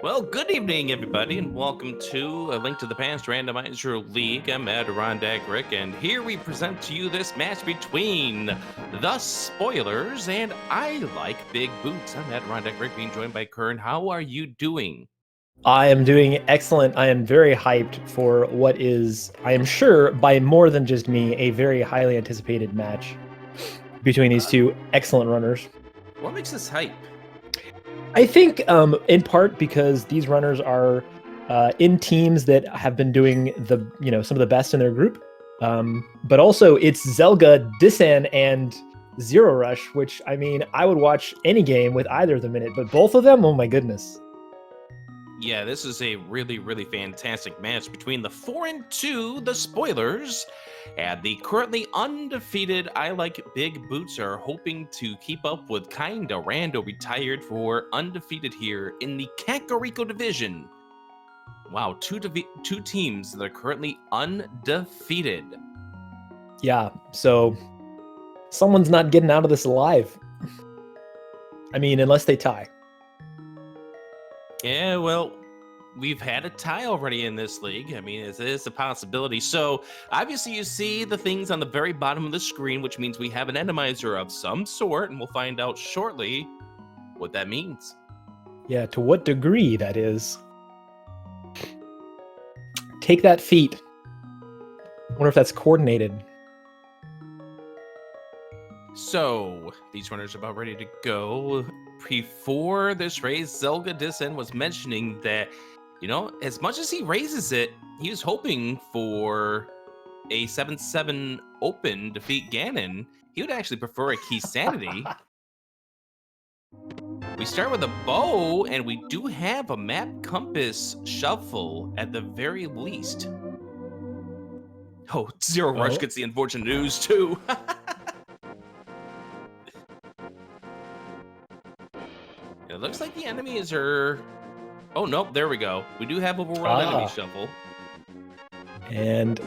Well, good evening, everybody, and welcome to A Link to the Past Randomizer League. I'm Adirondack Rick, and here we present to you this match between the Spoilers and I Like Big Boots. I'm Adirondack Rick, being joined by Kern. How are you doing? I am doing excellent. I am very hyped for what is, I am sure, by more than just me, a very highly anticipated match between these two excellent runners. What makes this hype? I think in part because these runners are in teams that have been doing some of the best in their group. But also it's zelgadissan and zer0rush, which, I mean, I would watch any game with either of them in it, but both of them, oh my goodness. Yeah, this is a really, really fantastic match between the 4-2, the Spoilers, and the currently undefeated I Like Big Boots are hoping to keep up with Kinda Rando retired for undefeated here in the Kakariko division. Wow, two teams that are currently undefeated. Yeah, so someone's not getting out of this alive. I mean, unless they tie. Yeah, well, we've had a tie already in this league. I mean, it is a possibility. So, obviously, you see the things on the very bottom of the screen, which means we have an randomizer of some sort, and we'll find out shortly what that means. Yeah, to what degree that is. Take that feat. I wonder if that's coordinated. So, these runners are about ready to go. Before this race, zelgadissan was mentioning that, you know, as much as he raises it, he was hoping for a 7-7 open defeat Ganon. He would actually prefer a key sanity. We start with a bow, and we do have a map compass shuffle at the very least. Oh, zer0rush gets the unfortunate news too. It looks like the enemies are... Oh, nope, there we go. We do have overworld enemy shuffle. And...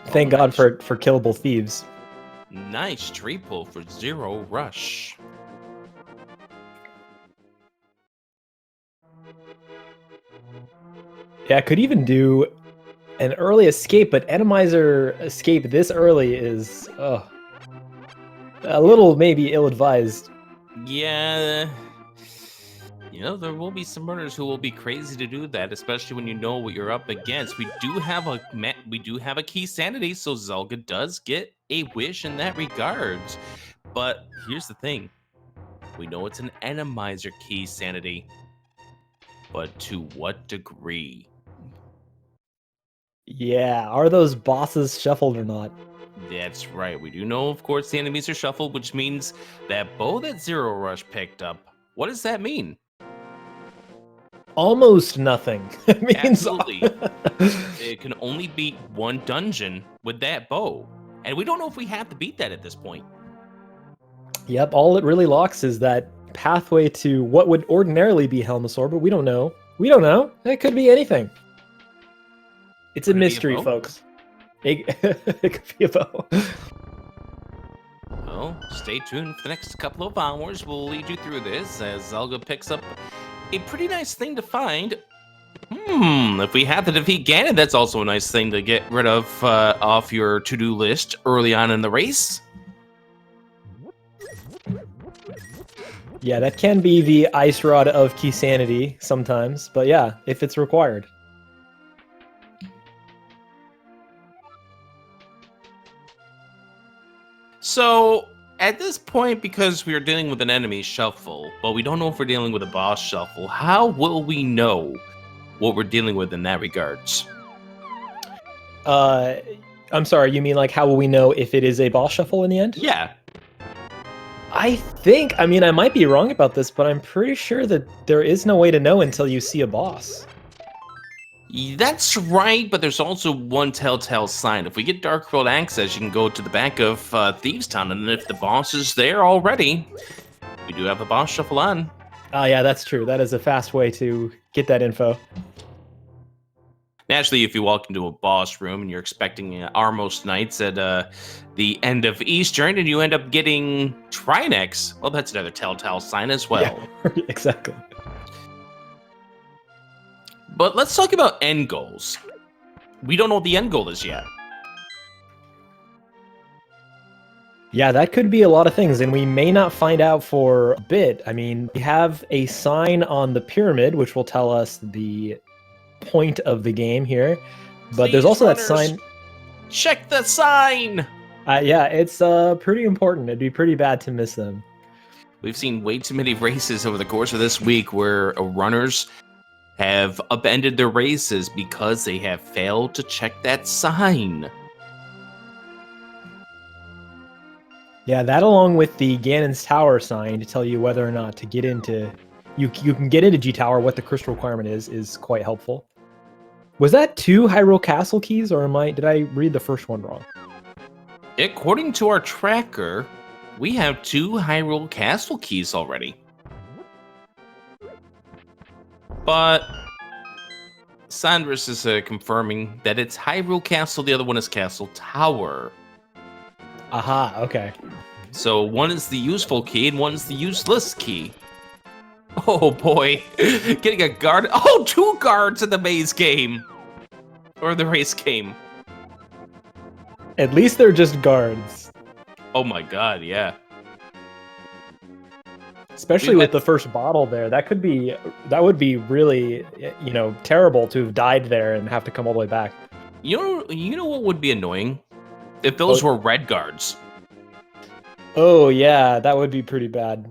thank God for killable thieves. Nice tree pull for zer0rush. Yeah, could even do an early escape, but randomizer escape this early is... a little maybe ill-advised. Yeah, you know, there will be some runners who will be crazy to do that, especially when you know what you're up against. We do have a key sanity, so Zelda does get a wish in that regards. But here's the thing: we know it's an randomizer key sanity, but to what degree? Yeah, are those bosses shuffled or not? That's right. We do know, of course, the enemies are shuffled, which means that bow that zer0rush picked up. What does that mean? Almost nothing. It means Absolutely. It can only beat one dungeon with that bow. And we don't know if we have to beat that at this point. Yep, all it really locks is that pathway to what would ordinarily be Helmasaur, but we don't know. We don't know. It could be anything. It's a mystery, folks. It could be a bow. Well, stay tuned for the next couple of hours. We'll lead you through this as Zelda picks up a pretty nice thing to find. If we have to defeat Ganon, that's also a nice thing to get rid of off your to-do list early on in the race. Yeah, that can be the ice rod of key sanity sometimes, but yeah, if it's required. So, at this point, because we are dealing with an enemy shuffle, but we don't know if we're dealing with a boss shuffle, how will we know what we're dealing with in that regards? I'm sorry, you mean like how will we know if it is a boss shuffle in the end? Yeah. I mean, I might be wrong about this, but I'm pretty sure that there is no way to know until you see a boss. That's right, but there's also one telltale sign. If we get Dark World access, you can go to the back of Thieves Town, and if the boss is there already, we do have a boss shuffle on. Oh yeah, that's true. That is a fast way to get that info. Naturally, if you walk into a boss room and you're expecting Armos Knights at the end of Eastern and you end up getting Trinex, well, that's another telltale sign as well. Yeah, exactly. But let's talk about end goals. We don't know what the end goal is yet. Yeah, that could be a lot of things, and we may not find out for a bit. I mean, we have a sign on the pyramid, which will tell us the point of the game here. But there's Please, also runners, that sign. Check the sign! Yeah, it's pretty important. It'd be pretty bad to miss them. We've seen way too many races over the course of this week where runners have upended their races because they have failed to check that sign. Yeah, that along with the Ganon's Tower sign to tell you whether or not to get into... You can get into G Tower, what the crystal requirement is quite helpful. Was that 2 Hyrule Castle keys, or did I read the first one wrong? According to our tracker, we have 2 Hyrule Castle keys already. But Sandris is confirming that it's Hyrule Castle, the other one is Castle Tower. Aha, okay. So one is the useful key and one is the useless key. Oh boy, getting a guard. Oh, 2 guards in the maze game. Or the race game. At least they're just guards. Oh my god, yeah. Especially with the first bottle there. That would be really, terrible to have died there and have to come all the way back. You know what would be annoying? If those were red guards. Oh yeah, that would be pretty bad.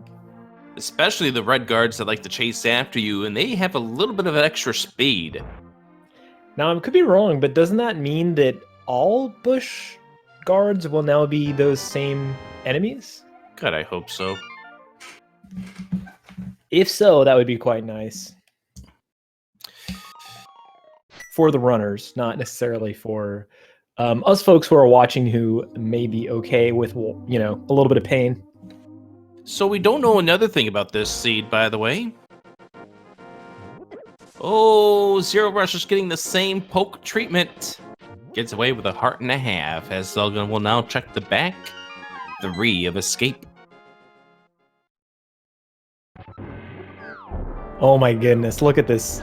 Especially the red guards that like to chase after you, and they have a little bit of extra speed. Now, I could be wrong, but doesn't that mean that all bush guards will now be those same enemies? God, I hope so. If so, that would be quite nice. For the runners, not necessarily for us folks who are watching who may be okay with, a little bit of pain. So we don't know another thing about this seed, by the way. Oh, zer0rush is getting the same poke treatment. Gets away with 1.5 hearts, as Zelda will now check the back 3 of escape. Oh my goodness, look at this.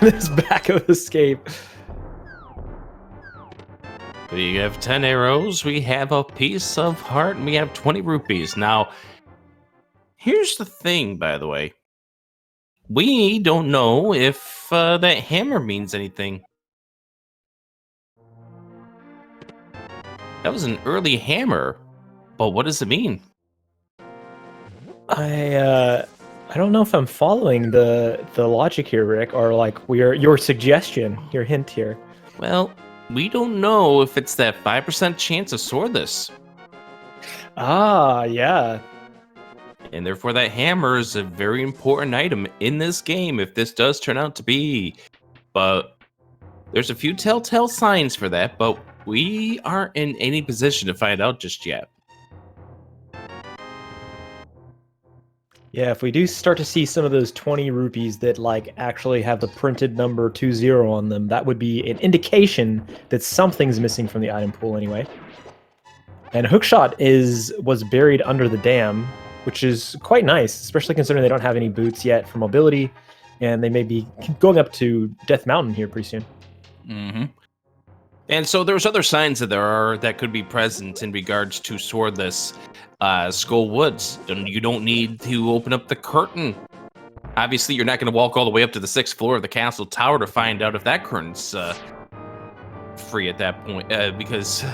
This back of escape. We have 10 arrows, we have a piece of heart, and we have 20 rupees. Now, here's the thing, by the way. We don't know if that hammer means anything. That was an early hammer, but what does it mean? I don't know if I'm following the logic here, Rick, or like your suggestion, your hint here. Well, we don't know if it's that 5% chance of swordless. Ah, yeah. And therefore that hammer is a very important item in this game if this does turn out to be. But there's a few telltale signs for that, but we aren't in any position to find out just yet. Yeah, if we do start to see some of those 20 rupees that like actually have the printed number 20 on them, that would be an indication that something's missing from the item pool anyway. And Hookshot was buried under the dam, which is quite nice, especially considering they don't have any boots yet for mobility, and they may be going up to Death Mountain here pretty soon. Mm-hmm. And so there's other signs that could be present in regards to swordless Skull Woods. You don't need to open up the curtain. Obviously, you're not going to walk all the way up to the 6th floor of the castle tower to find out if that curtain's free at that point, because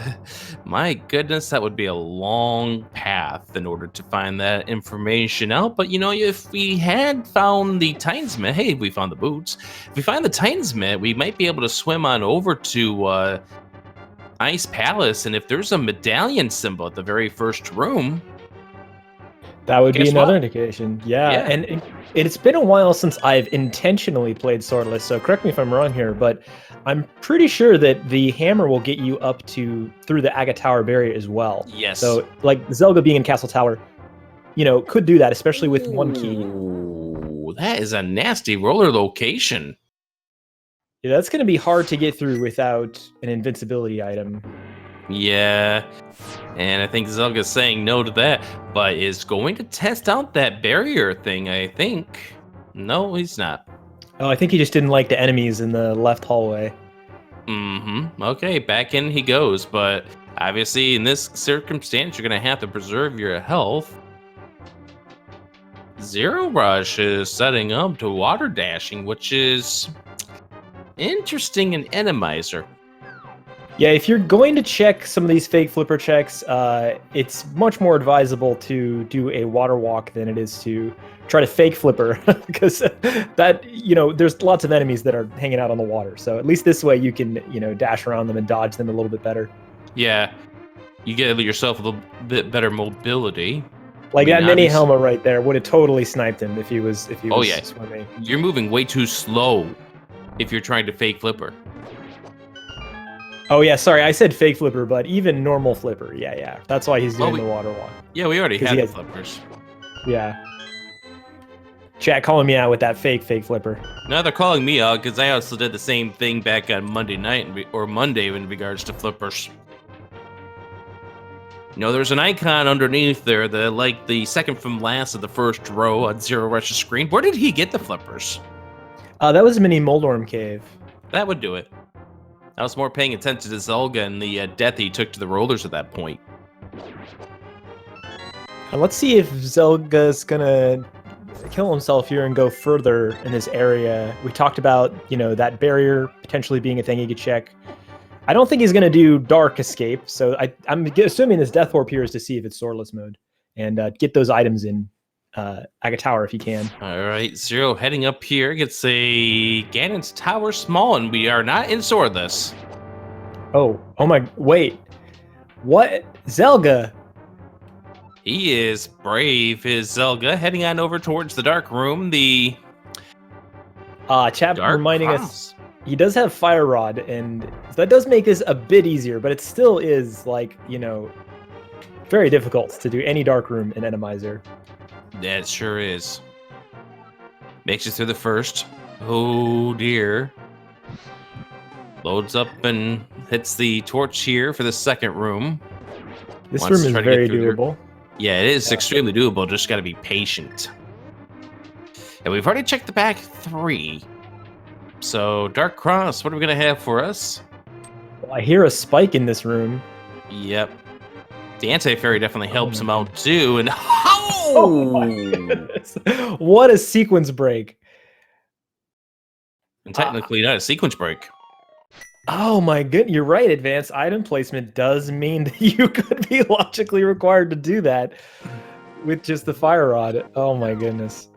my goodness, that would be a long path in order to find that information out. But if we had found the Tinesmith, hey, we found the boots. If we find the Tinesmith, we might be able to swim on over to Ice Palace, and if there's a medallion symbol at the very first room, that would be another indication. Yeah. And it's been a while since I've intentionally played swordless, so correct me if I'm wrong here, but I'm pretty sure that the hammer will get you up through the Aga Tower barrier as well. Yes. So, like, Zelda being in Castle Tower, could do that, especially with one key. Ooh, that is a nasty roller location. Yeah, that's going to be hard to get through without an invincibility item. Yeah, and I think Zelga's saying no to that, but is going to test out that barrier thing, I think. No, he's not. Oh, I think he just didn't like the enemies in the left hallway. Okay, back in he goes, but obviously in this circumstance, you're going to have to preserve your health. zer0rush is setting up to water dashing, which is interesting in Randomizer. Yeah, if you're going to check some of these fake flipper checks, it's much more advisable to do a water walk than it is to try to fake flipper, because that, there's lots of enemies that are hanging out on the water. So at least this way you can, dash around them and dodge them a little bit better. Yeah, you get yourself a little bit better mobility. Like that mini helmet right there would have totally sniped him if he was swimming. You're moving way too slow if you're trying to fake flipper. Oh yeah, sorry, I said fake flipper, but even normal flipper. Yeah. That's why he's doing the water walk. Yeah, we already had the flippers. Yeah. Chat calling me out with that fake flipper. Now they're calling me out because I also did the same thing back on Monday night or Monday in regards to flippers. There's an icon underneath there that, like the second from last of the first row on zer0rush's screen. Where did he get the flippers? That was Mini Moldorm Cave. That would do it. I was more paying attention to Zelda and the death he took to the rollers at that point. Let's see if Zelga's gonna kill himself here and go further in this area. We talked about, that barrier potentially being a thing he could check. I don't think he's gonna do Dark Escape, so I'm assuming this Death Warp here is to see if it's swordless mode and get those items in Aga Tower if you can. All right, Zero heading up here gets a Ganon's Tower small, and we are not in swordless. Oh my, wait. What? Zelga? He is brave, is Zelga, heading on over towards the dark room, the chap dark reminding cross. us he does have Fire Rod, and that does make this a bit easier, but it still is, like, very difficult to do any dark room in Randomizer. That sure is. Makes it through the first. Oh dear. Loads up and hits the torch here for the second room. This room is very doable. Yeah, it is extremely doable. Just got to be patient. And we've already checked the back 3. So, Dark Cross, what are we going to have for us? Well, I hear a spike in this room. Yep. The anti-fairy definitely helps him out too. And oh my goodness. What a sequence break. And technically not a sequence break. Oh my goodness, you're right. Advanced item placement does mean that you could be logically required to do that with just the Fire Rod. Oh my goodness.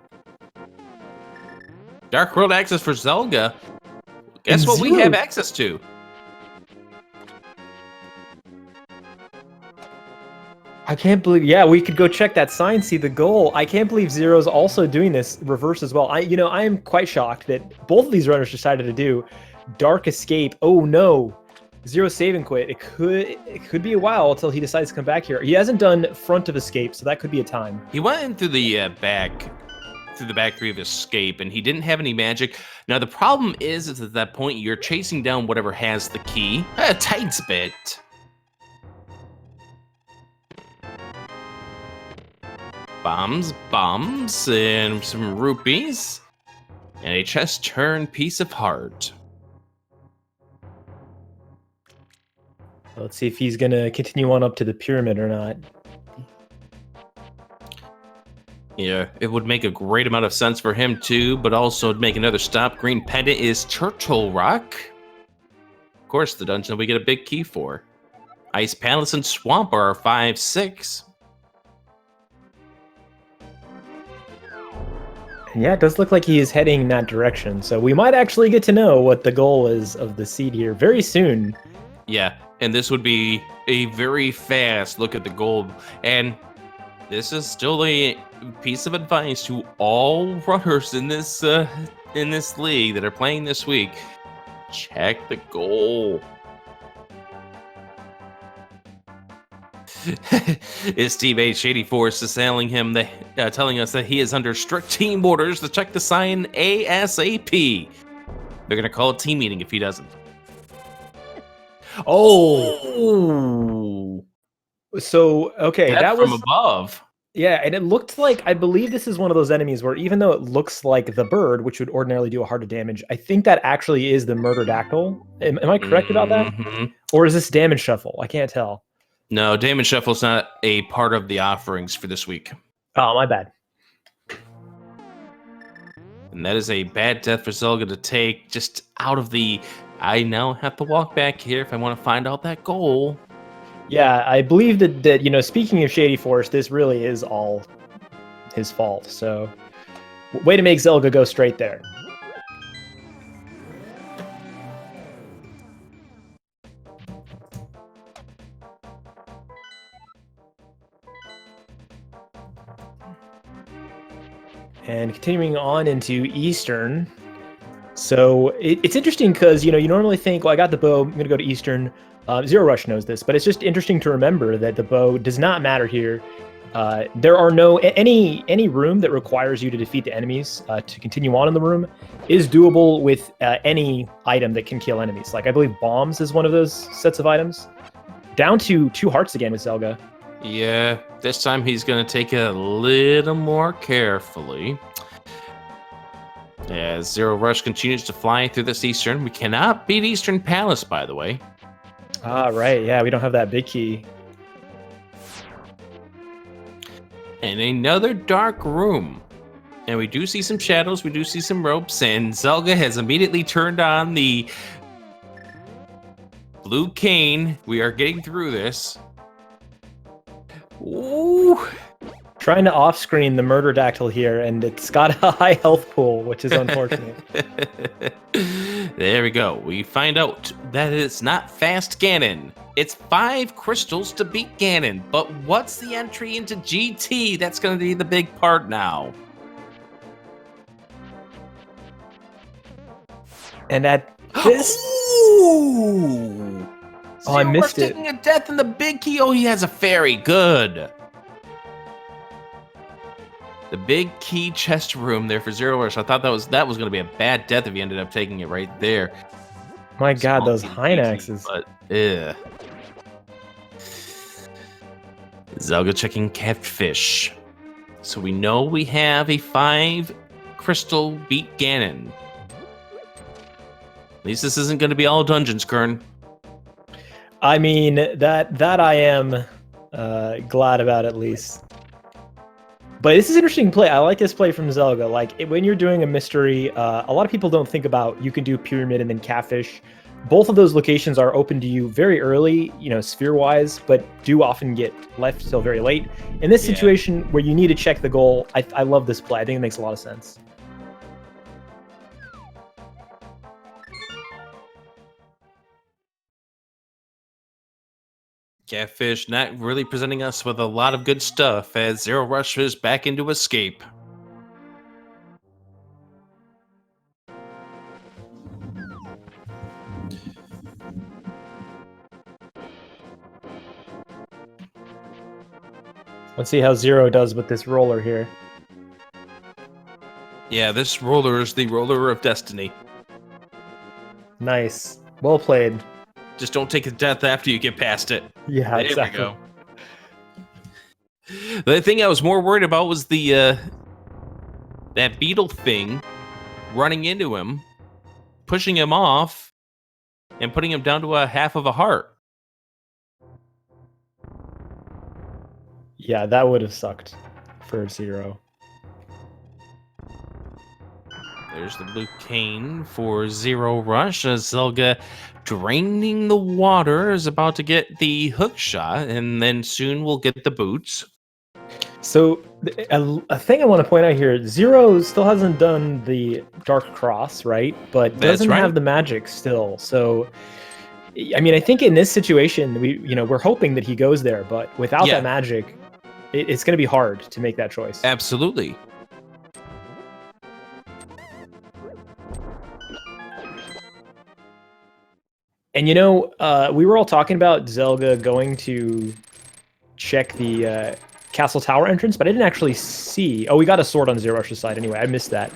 Dark World access for Zelda. Guess what we have access to? I can't believe, we could go check that sign, see the goal. I can't believe Zero's also doing this reverse as well. I am quite shocked that both of these runners decided to do Dark Escape. Oh no, Zero save and quit. It could be a while until he decides to come back here. He hasn't done Front of Escape, so that could be a time. He went in through the back 3 of Escape, and he didn't have any magic. Now the problem is at that point you're chasing down whatever has the key. A tight bit. Bombs, and some rupees, and a chest turn piece of heart. Let's see if he's gonna continue on up to the pyramid or not. Yeah, it would make a great amount of sense for him too, but also make another stop. Green pendant is Turtle Rock. Of course, the dungeon we get a big key for. Ice Palace and Swamp are 5, 6. Yeah, it does look like he is heading in that direction. So we might actually get to know what the goal is of the seed here very soon. Yeah, and this would be a very fast look at the goal. And this is still a piece of advice to all runners in this league that are playing this week. Check the goal. His teammate Shady Force is telling us that he is under strict team orders to check the sign ASAP. They're gonna call a team meeting if he doesn't. Oh. So, okay, Death that from was... above. Yeah, and it looked like, I believe this is one of those enemies where even though it looks like the bird, which would ordinarily do a heart of damage, I think that actually is the murder-dactyl. Am I correct about that? Mhm. Or is this damage shuffle? I can't tell. No, damage shuffle's not a part of the offerings for this week. Oh, my bad. And that is a bad death for Zelda to take just out of the... I now have to walk back here if I want to find out that goal. Yeah, I believe that you know, speaking of Shady Force, this really is all his fault. So, way to make Zelda go straight there. And continuing on into Eastern. So it's interesting because, you know, you normally think, well, I got the bow, I'm going to go to Eastern. zer0rush knows this, but it's just interesting to remember that the bow does not matter here. There are no... Any room that requires you to defeat the enemies to continue on in the room is doable with any item that can kill enemies. Like, I believe bombs is one of those sets of items. Down to 2 hearts again with Zelda. Yeah, this time he's going to take it a little more carefully. As zer0rush continues to fly through this Eastern. We cannot beat Eastern Palace, by the way. Ah, right. Yeah, we don't have that big key. And another dark room. And we do see some shadows, we do see some ropes, and Zelda has immediately turned on the blue cane. We are getting through this. Ooh. Trying to off-screen the murder-dactyl here, and it's got a high health pool, which is unfortunate. There we go. We find out that it's not fast Ganon. It's 5 crystals to beat Ganon. But what's the entry into GT? That's going to be the big part now. And at this... Ooh! Oh, I missed it. Taking a death in the big key. Oh, he has a fairy. Good. The big key chest room there for zer0rush. I thought that was going to be a bad death if he ended up taking it right there. My God, those Hynaxes. But Zelda checking catfish. So we know we have a 5 crystal beat Ganon. At least this isn't going to be all dungeons, Kern. I mean, that I am glad about at least. But this is interesting play. I like this play from Zelda. Like, when you're doing a mystery, a lot of people don't think about you can do pyramid and then catfish. Both of those locations are open to you very early, you know, sphere-wise, but do often get left till very late. In this situation where you need to check the goal, I love this play. I think it makes a lot of sense. Catfish not really presenting us with a lot of good stuff as zer0rush is back into escape. Let's see how Zero does with this roller here. Yeah, this roller is the roller of destiny. Nice. Well played. Just don't take a death after you get past it. Yeah, there exactly. we go. The thing I was more worried about was the that beetle thing running into him, pushing him off, and putting him down to a half of a heart. Yeah, that would have sucked for Zero. There's the blue cane for zer0rush as Zelda draining the water is about to get the hook shot, and then soon we'll get the boots. So a thing I want to point out here, Zero still hasn't done the Dark Cross, right? But doesn't have the magic still. So I mean, I think in this situation, we're hoping that he goes there, but without that magic, it's going to be hard to make that choice. Absolutely. And we were all talking about Zelda going to check the Castle Tower entrance, but I didn't actually see... Oh, we got a sword on zer0rush's side anyway. I missed that.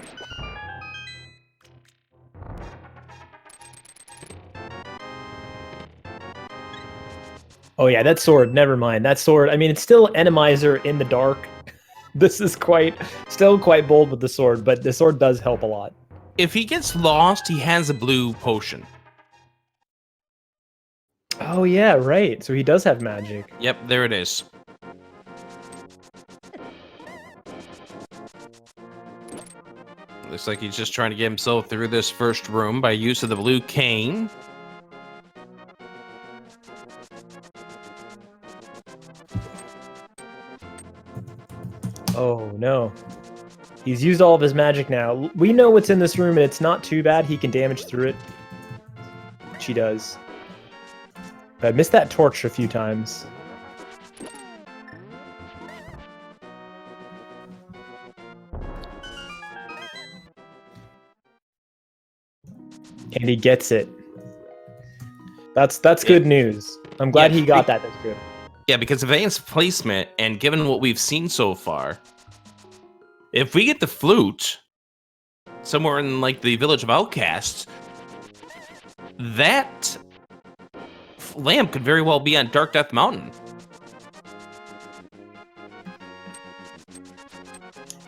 Oh yeah, that sword. Never mind. That sword. I mean, it's still Randomizer in the dark. This is still quite bold with the sword, but the sword does help a lot. If he gets lost, he has a blue potion. Oh yeah, right. So he does have magic. Yep, there it is. Looks like he's just trying to get himself through this first room by use of the blue cane. Oh no. He's used all of his magic now. We know what's in this room, and it's not too bad. He can damage through it. Which he does. I missed that torch a few times. And he gets it. That's good news. I'm glad he got that. That's good. Yeah, because advanced placement, and given what we've seen so far, if we get the flute somewhere in like the village of outcasts, that lamp could very well be on Dark Death Mountain.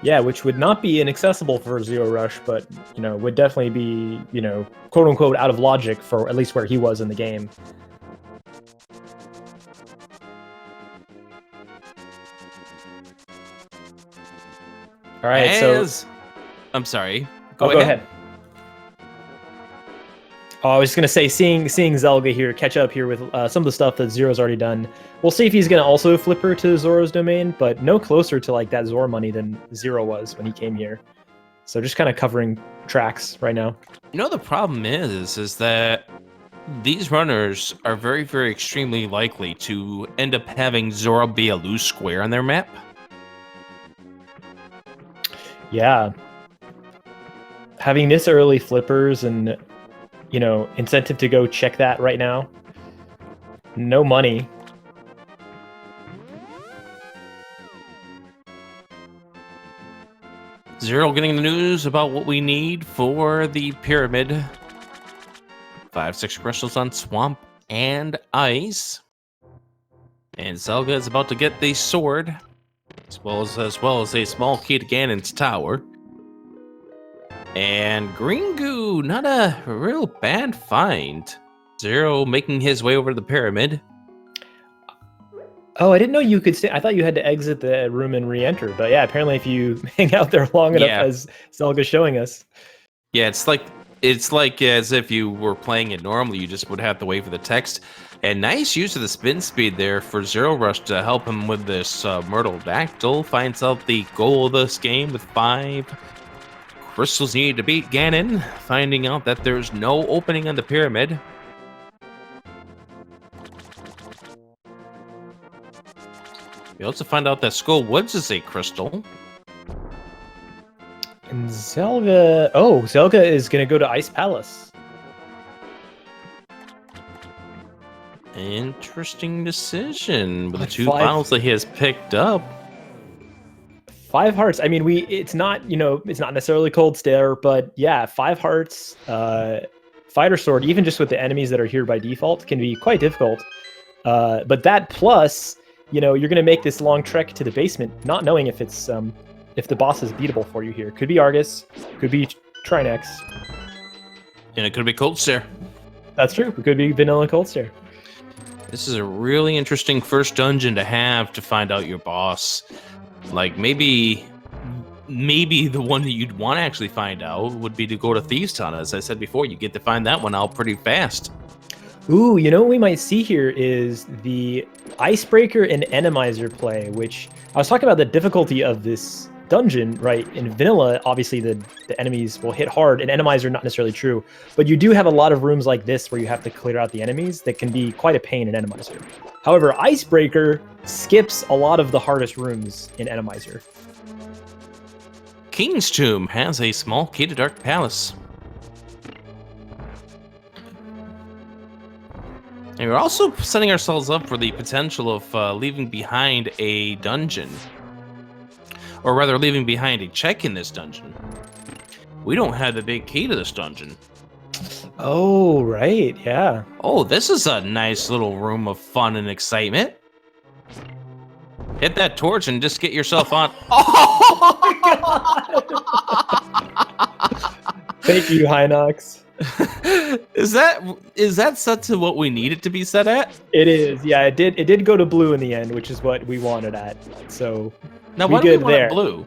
Yeah, which would not be inaccessible for zer0rush, but would definitely be quote unquote out of logic for at least where he was in the game. All right, so I'm sorry. Go ahead. Oh, I was just gonna say, seeing Zelda here catch up here with some of the stuff that Zero's already done. We'll see if he's gonna also flip her to Zoro's domain, but no closer to like that Zoro money than Zero was when he came here. So just kind of covering tracks right now. The problem is that these runners are very, very extremely likely to end up having Zoro be a loose square on their map. Yeah. Having this early flippers and, incentive to go check that right now. No money. Zero getting the news about what we need for the pyramid. 5-6 crystals on swamp and ice. And Zelda is about to get the sword, as well as a small key to Ganon's tower. And Green Goo, not a real bad find. Zero making his way over to the pyramid. Oh, I didn't know you could stay. I thought you had to exit the room and re-enter. But yeah, apparently if you hang out there long enough, as Zelga's showing us. Yeah, it's like as if you were playing it normally. You just would have to wait for the text. And nice use of the spin speed there for zer0rush to help him with this Myrtle Dactyl. Finds out the goal of this game with 5 crystals needed to beat Ganon. Finding out that there's no opening on the pyramid. We also find out that Skull Woods is a crystal. And Zelga... Oh, Zelga is going to go to Ice Palace. Interesting decision with the 2 files that he has picked up. 5 hearts. I mean, it's not, it's not necessarily Cold Stare, but yeah, 5 hearts, Fighter Sword, even just with the enemies that are here by default, can be quite difficult. But that plus, you're going to make this long trek to the basement, not knowing if it's if the boss is beatable for you here. Could be Argus, could be Trinex. And it could be Cold Stare. That's true. It could be Vanilla Cold Stare. This is a really interesting first dungeon to have to find out your boss. Like, maybe the one that you'd want to actually find out would be to go to Thieves' Tunnel. As I said before, you get to find that one out pretty fast. Ooh, what we might see here is the Icebreaker and Randomizer play, which I was talking about the difficulty of this dungeon, right? In Vanilla, obviously the enemies will hit hard, and Randomizer not necessarily true, but you do have a lot of rooms like this where you have to clear out the enemies that can be quite a pain in Randomizer. However, Icebreaker skips a lot of the hardest rooms in Randomizer. King's Tomb has a small key to Dark Palace. And we're also setting ourselves up for the potential of leaving behind a dungeon. Or rather, leaving behind a check in this dungeon. We don't have the big key to this dungeon. Oh, right. Yeah. Oh, this is a nice little room of fun and excitement. Hit that torch and just get yourself on. Oh my god! Thank you, Hinox. Is that set to what we need it to be set at? It is. Yeah, it did go to blue in the end, which is what we wanted at. So Now, we why do we good want it there. blue?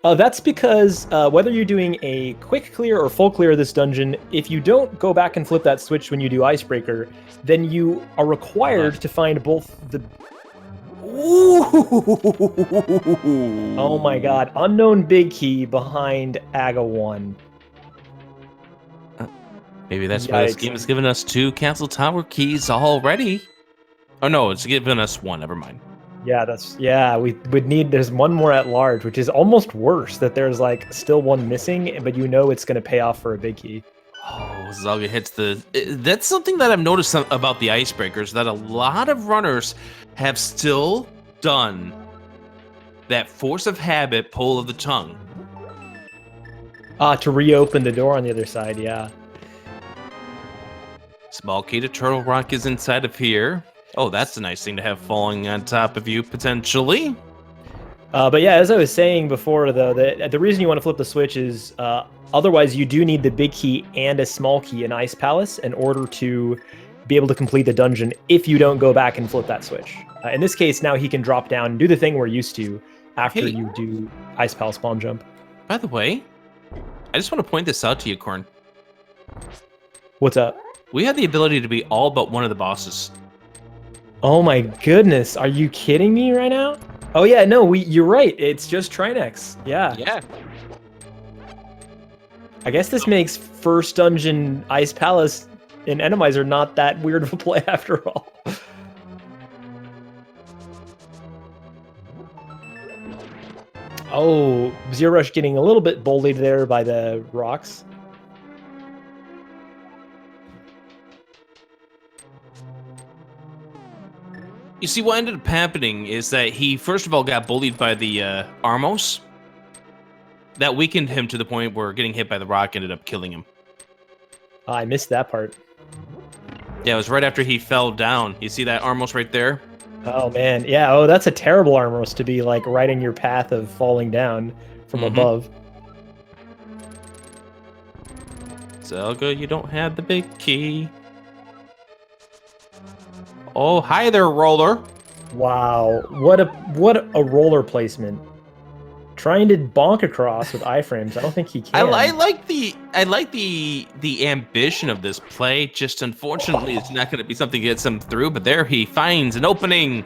That's because whether you're doing a quick clear or full clear of this dungeon, if you don't go back and flip that switch when you do Icebreaker, then you are required to find both the... Ooh. Oh my god, unknown big key behind AGA 1. Maybe that's why this game has given us 2 Castle Tower keys already. Oh no, it's given us 1, never mind. Yeah, we would need, there's one more at large, which is almost worse, that there's like still one missing, but you know it's going to pay off for a big key. Oh, Zelda hits the... That's something that I've noticed about the Icebreakers, that a lot of runners have still done that force of habit pull of the tongue. To reopen the door on the other side, yeah. Small key to Turtle Rock is inside of here. Oh, that's a nice thing to have falling on top of you, potentially. But yeah, as I was saying before, though, the reason you want to flip the switch is otherwise you do need the big key and a small key in Ice Palace in order to be able to complete the dungeon if you don't go back and flip that switch. In this case, now he can drop down and do the thing we're used to after you do Ice Palace Palm Jump. By the way, I just want to point this out to you, Corn. What's up? We have the ability to be all but one of the bosses. Oh my goodness, are you kidding me right now? Oh yeah, no, you're right. It's just Trinex. Yeah. Yeah. I guess this makes first dungeon Ice Palace in Randomizer not that weird of a play after all. Oh, zer0rush getting a little bit bullied there by the rocks. You see, what ended up happening is that he, first of all, got bullied by the Armos. That weakened him to the point where getting hit by the rock ended up killing him. I missed that part. Yeah, it was right after he fell down. You see that Armos right there? Oh, man. Yeah, oh, that's a terrible Armos to be, like, right in your path of falling down from above. Zelda, you don't have the big key. Oh, hi there, roller. Wow, what a roller placement. Trying to bonk across with iframes. I don't think he can. I like the ambition of this play. Just unfortunately, it's not going to be something that gets him through. But there he finds an opening.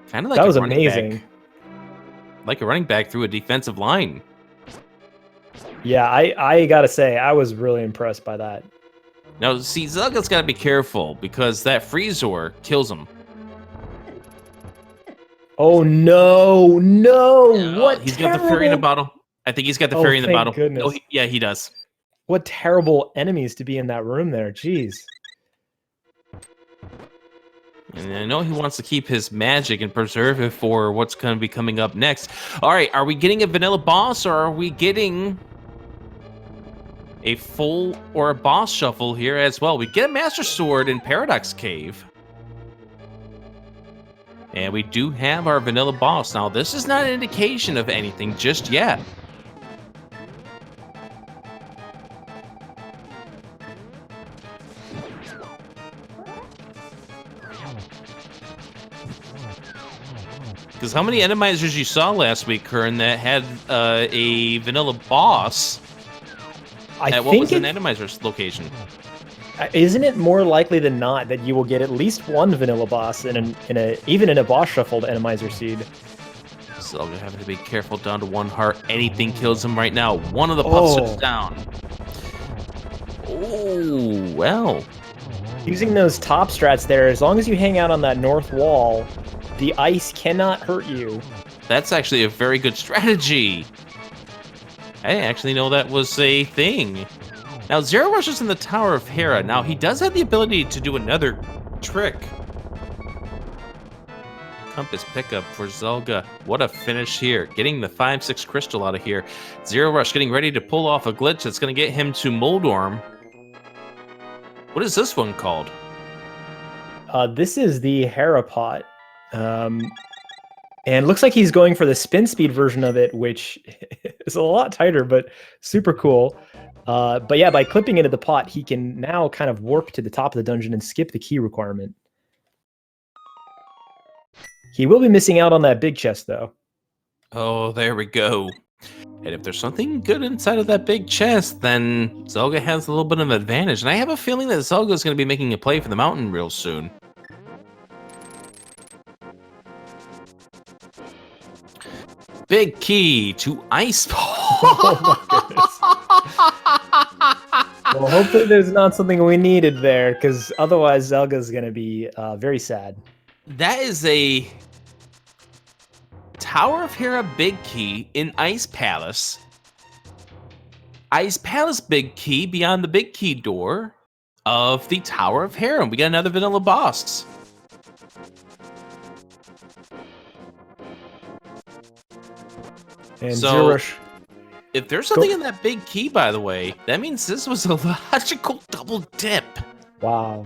Kind of like that was a running amazing. Back, like a running back through a defensive line. Yeah, I gotta say, I was really impressed by that. Now, see, Zelga's got to be careful because that Freezor kills him. Oh no, no! What? He's got the fairy in the bottle. I think he's got the fairy in the bottle. Goodness. Oh, yeah, he does. What terrible enemies to be in that room there. Jeez. And I know he wants to keep his magic and preserve it for what's going to be coming up next. All right, are we getting a vanilla boss or are we getting a full or a boss shuffle here as well? We get a Master Sword in Paradox Cave. And we do have our vanilla boss. Now, this is not an indication of anything just yet. Because how many Randomizers you saw last week, Kern, that had a vanilla boss? What was an Randomizer's location? Isn't it more likely than not that you will get at least one vanilla boss even in a boss shuffled Randomizer seed? So I'm gonna have to be careful down to 1 heart. Anything kills him right now. One of the puffs is down. Oh, well. Using those top strats there, as long as you hang out on that north wall, the ice cannot hurt you. That's actually a very good strategy. I didn't actually know that was a thing. Now, zer0rush is in the Tower of Hera. Now, he does have the ability to do another trick. Compass pickup for Zelda. What a finish here. Getting the 5-6 crystal out of here. zer0rush getting ready to pull off a glitch that's going to get him to Moldorm. What is this one called? This is the Harapot. And looks like he's going for the spin speed version of it, which is a lot tighter, but super cool. But yeah, by clipping into the pot, he can now kind of warp to the top of the dungeon and skip the key requirement. He will be missing out on that big chest, though. Oh, there we go. And if there's something good inside of that big chest, then Zelga has a little bit of an advantage. And I have a feeling that Zelga is going to be making a play for the mountain real soon. Big key to ice. Oh my goodness. Well, hopefully there's not something we needed there, because otherwise Zelga's going to be very sad. That is a Tower of Hera big key in Ice Palace. Ice Palace big key beyond the big key door of the Tower of Hera. We got another vanilla boss. And So- zer0rush. If there's something in that big key, by the way, that means this was a logical double dip. Wow.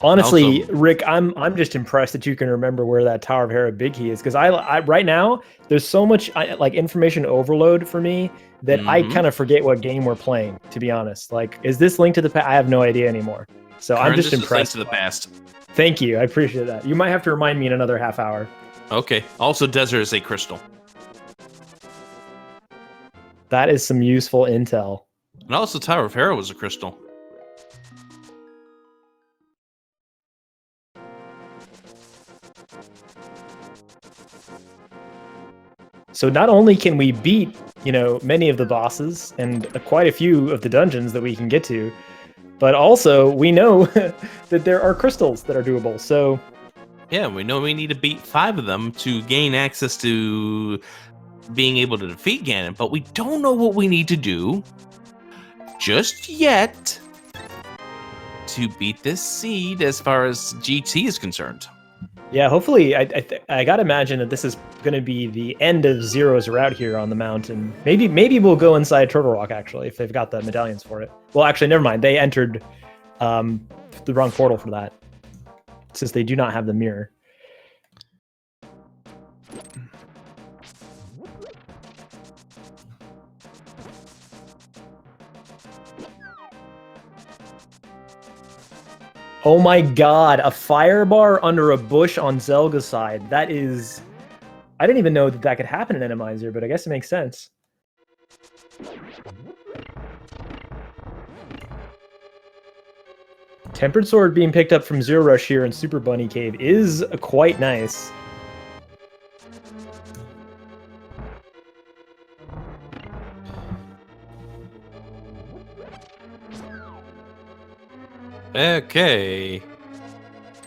Honestly, Also- Rick, I'm just impressed that you can remember where that Tower of Hera big key is, because I right now there's so much like information overload for me that I Mhm. kind of forget what game we're playing. To be honest, like, is this Link to the Past? I have no idea anymore. So I'm Current just is Link impressed. to the past. Thank you, I appreciate that. You might have to remind me in another half hour. Okay. Also, Desert is a crystal. That is some useful intel. And also, Tower of Hera was a crystal. So not only can we beat, many of the bosses and quite a few of the dungeons that we can get to, but also we know that there are crystals that are doable. So Yeah, we know we need to beat 5 of them to gain access to being able to defeat Ganon, but we don't know what we need to do just yet to beat this seed as far as GT is concerned. yeah, hopefully I gotta imagine that this is going to be the end of Zero's route here on the mountain. Maybe we'll go inside Turtle Rock, actually, if they've got the medallions for it. Well, actually, never mind. They entered the wrong portal for that, since they do not have the mirror. Oh my god, a fire bar under a bush on Zelga's side. That is... I didn't even know that that could happen in Randomizer, but I guess it makes sense. Tempered Sword being picked up from zer0rush here in Super Bunny Cave is quite nice. Okay.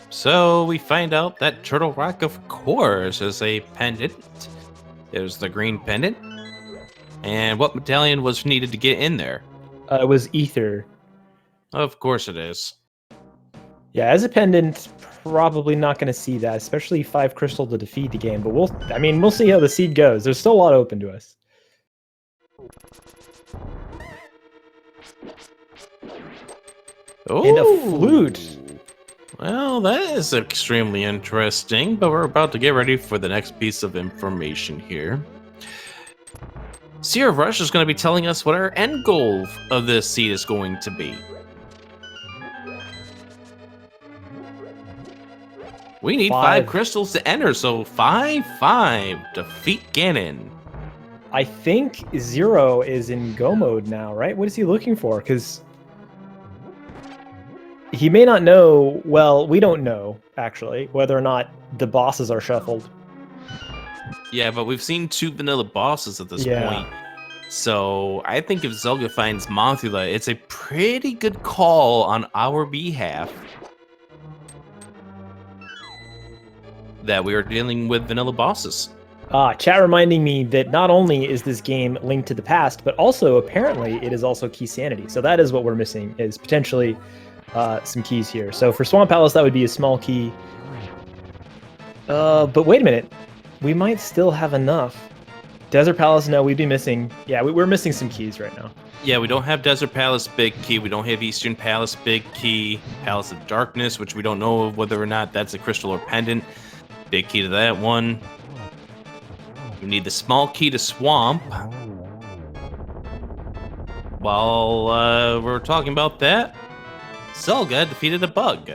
So we find out that Turtle Rock, of course, is a pendant. There's the green pendant. And what medallion was needed to get in there? It was Ether. Of course it is. Yeah, as a pendant, probably not going to see that, especially 5 crystal to defeat the game. But we'll see how the seed goes. There's still a lot open to us. Ooh. And a flute. Well, that is extremely interesting, but we're about to get ready for the next piece of information here. zer0rush is going to be telling us what our end goal of this seed is going to be. We need 5 crystals to enter, so 5-5, defeat Ganon. I think Zero is in go mode now, right? What is he looking for? Because he may not know, well, we don't know, actually, whether or not the bosses are shuffled. Yeah, but we've seen 2 vanilla bosses at this point. So I think if Zelda finds Mothula, it's a pretty good call on our behalf that we are dealing with vanilla bosses. Chat reminding me that not only is this game linked to the past, but also apparently it is also key sanity. So that is what we're missing, is potentially some keys here. So for Swamp Palace, that would be a small key. But wait a minute. we might still have enough. Desert Palace, no, we'd be missing. Yeah, we're missing some keys right now. Yeah, we don't have Desert Palace Big Key. We don't have Eastern Palace Big Key. Palace of Darkness, which we don't know whether or not that's a crystal or pendant. Big key to that one. We need the small key to Swamp. While we're talking about that, Zelda defeated a bug.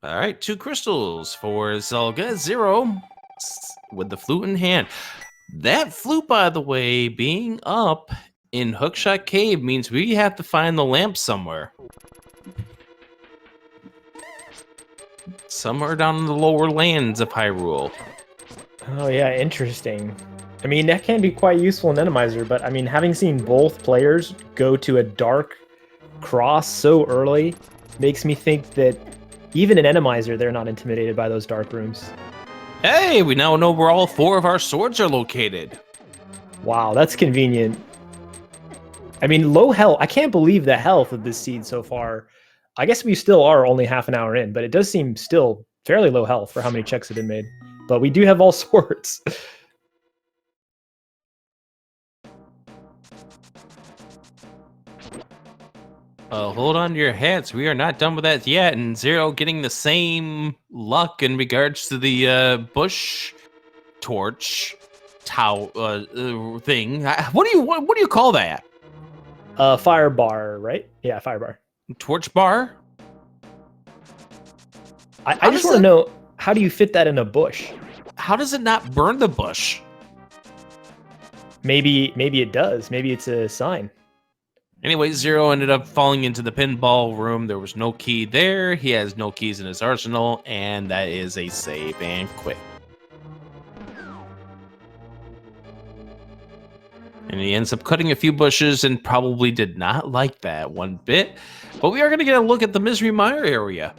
All right, 2 crystals for Zelda. 0 with the flute in hand. That flute, by the way, being up in Hookshot Cave means we have to find the lamp somewhere. Somewhere down in the lower lands of Hyrule. Oh yeah, interesting. I mean, that can be quite useful in Randomizer, but I mean, having seen both players go to a dark cross so early makes me think that even in Randomizer, they're not intimidated by those dark rooms. Hey, we now know where all 4 of our swords are located. Wow, that's convenient. I mean, low health. I can't believe the health of this seed so far. I guess we still are only half an hour in, but it does seem still fairly low health for how many checks have been made. But we do have all swords. Hold on to your hats. We are not done with that yet. And 0 getting the same luck in regards to the bush torch thing. What do you call that? Fire bar, right? Yeah, fire bar. Torch bar? I just want to know, how do you fit that in a bush? How does it not burn the bush? Maybe it does. Maybe it's a sign. Anyway, 0 ended up falling into the pinball room. There was no key there. He has no keys in his arsenal, and that is a save and quit. And he ends up cutting a few bushes and probably did not like that one bit. But we are going to get a look at the Misery Mire area.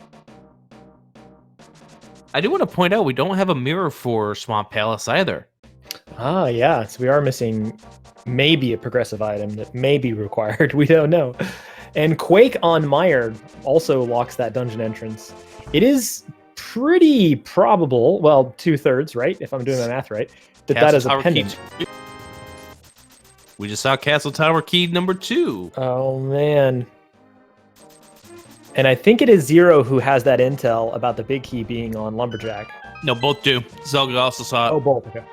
I do want to point out we don't have a mirror for Swamp Palace either. Ah, yeah. So we are missing maybe a progressive item that may be required. We don't know. And Quake on Mire also locks that dungeon entrance. It is pretty probable, well, 2/3, right? If I'm doing my math right, that is a pendant. We just saw Castle Tower key number 2. Oh, man. And I think it is 0 who has that intel about the big key being on Lumberjack. No, both do. Zelda also saw it. Oh, both. Okay.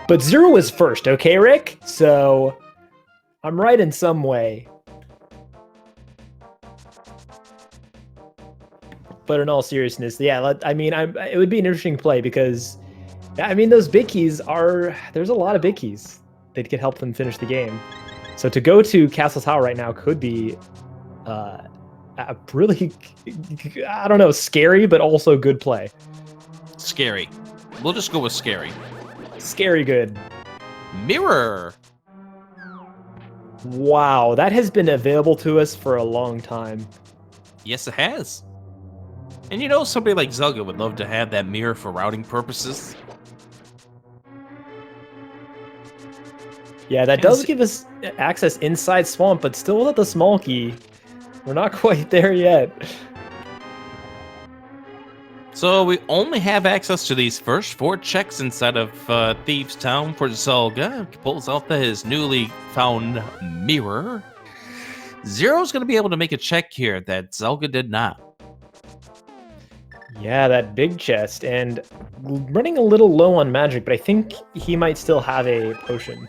But 0 was first, okay, Rick? So I'm right in some way. But in all seriousness, yeah, I mean, it would be an interesting play because, I mean, those big keys there's a lot of big keys that could help them finish the game. So to go to Castle Tower right now could be a really, I don't know, scary, but also good play. Scary. We'll just go with scary. Scary good. Mirror. Wow, that has been available to us for a long time. Yes, it has. And you know, somebody like Zelda would love to have that mirror for routing purposes. Yeah, that does give us access inside Swamp, but still without the small key. We're not quite there yet. So we only have access to these first 4 checks inside of Thieves Town for Zelda. He pulls out his newly found mirror. 0's going to be able to make a check here that Zelda did not. Yeah, that big chest, and running a little low on magic, but I think he might still have a potion.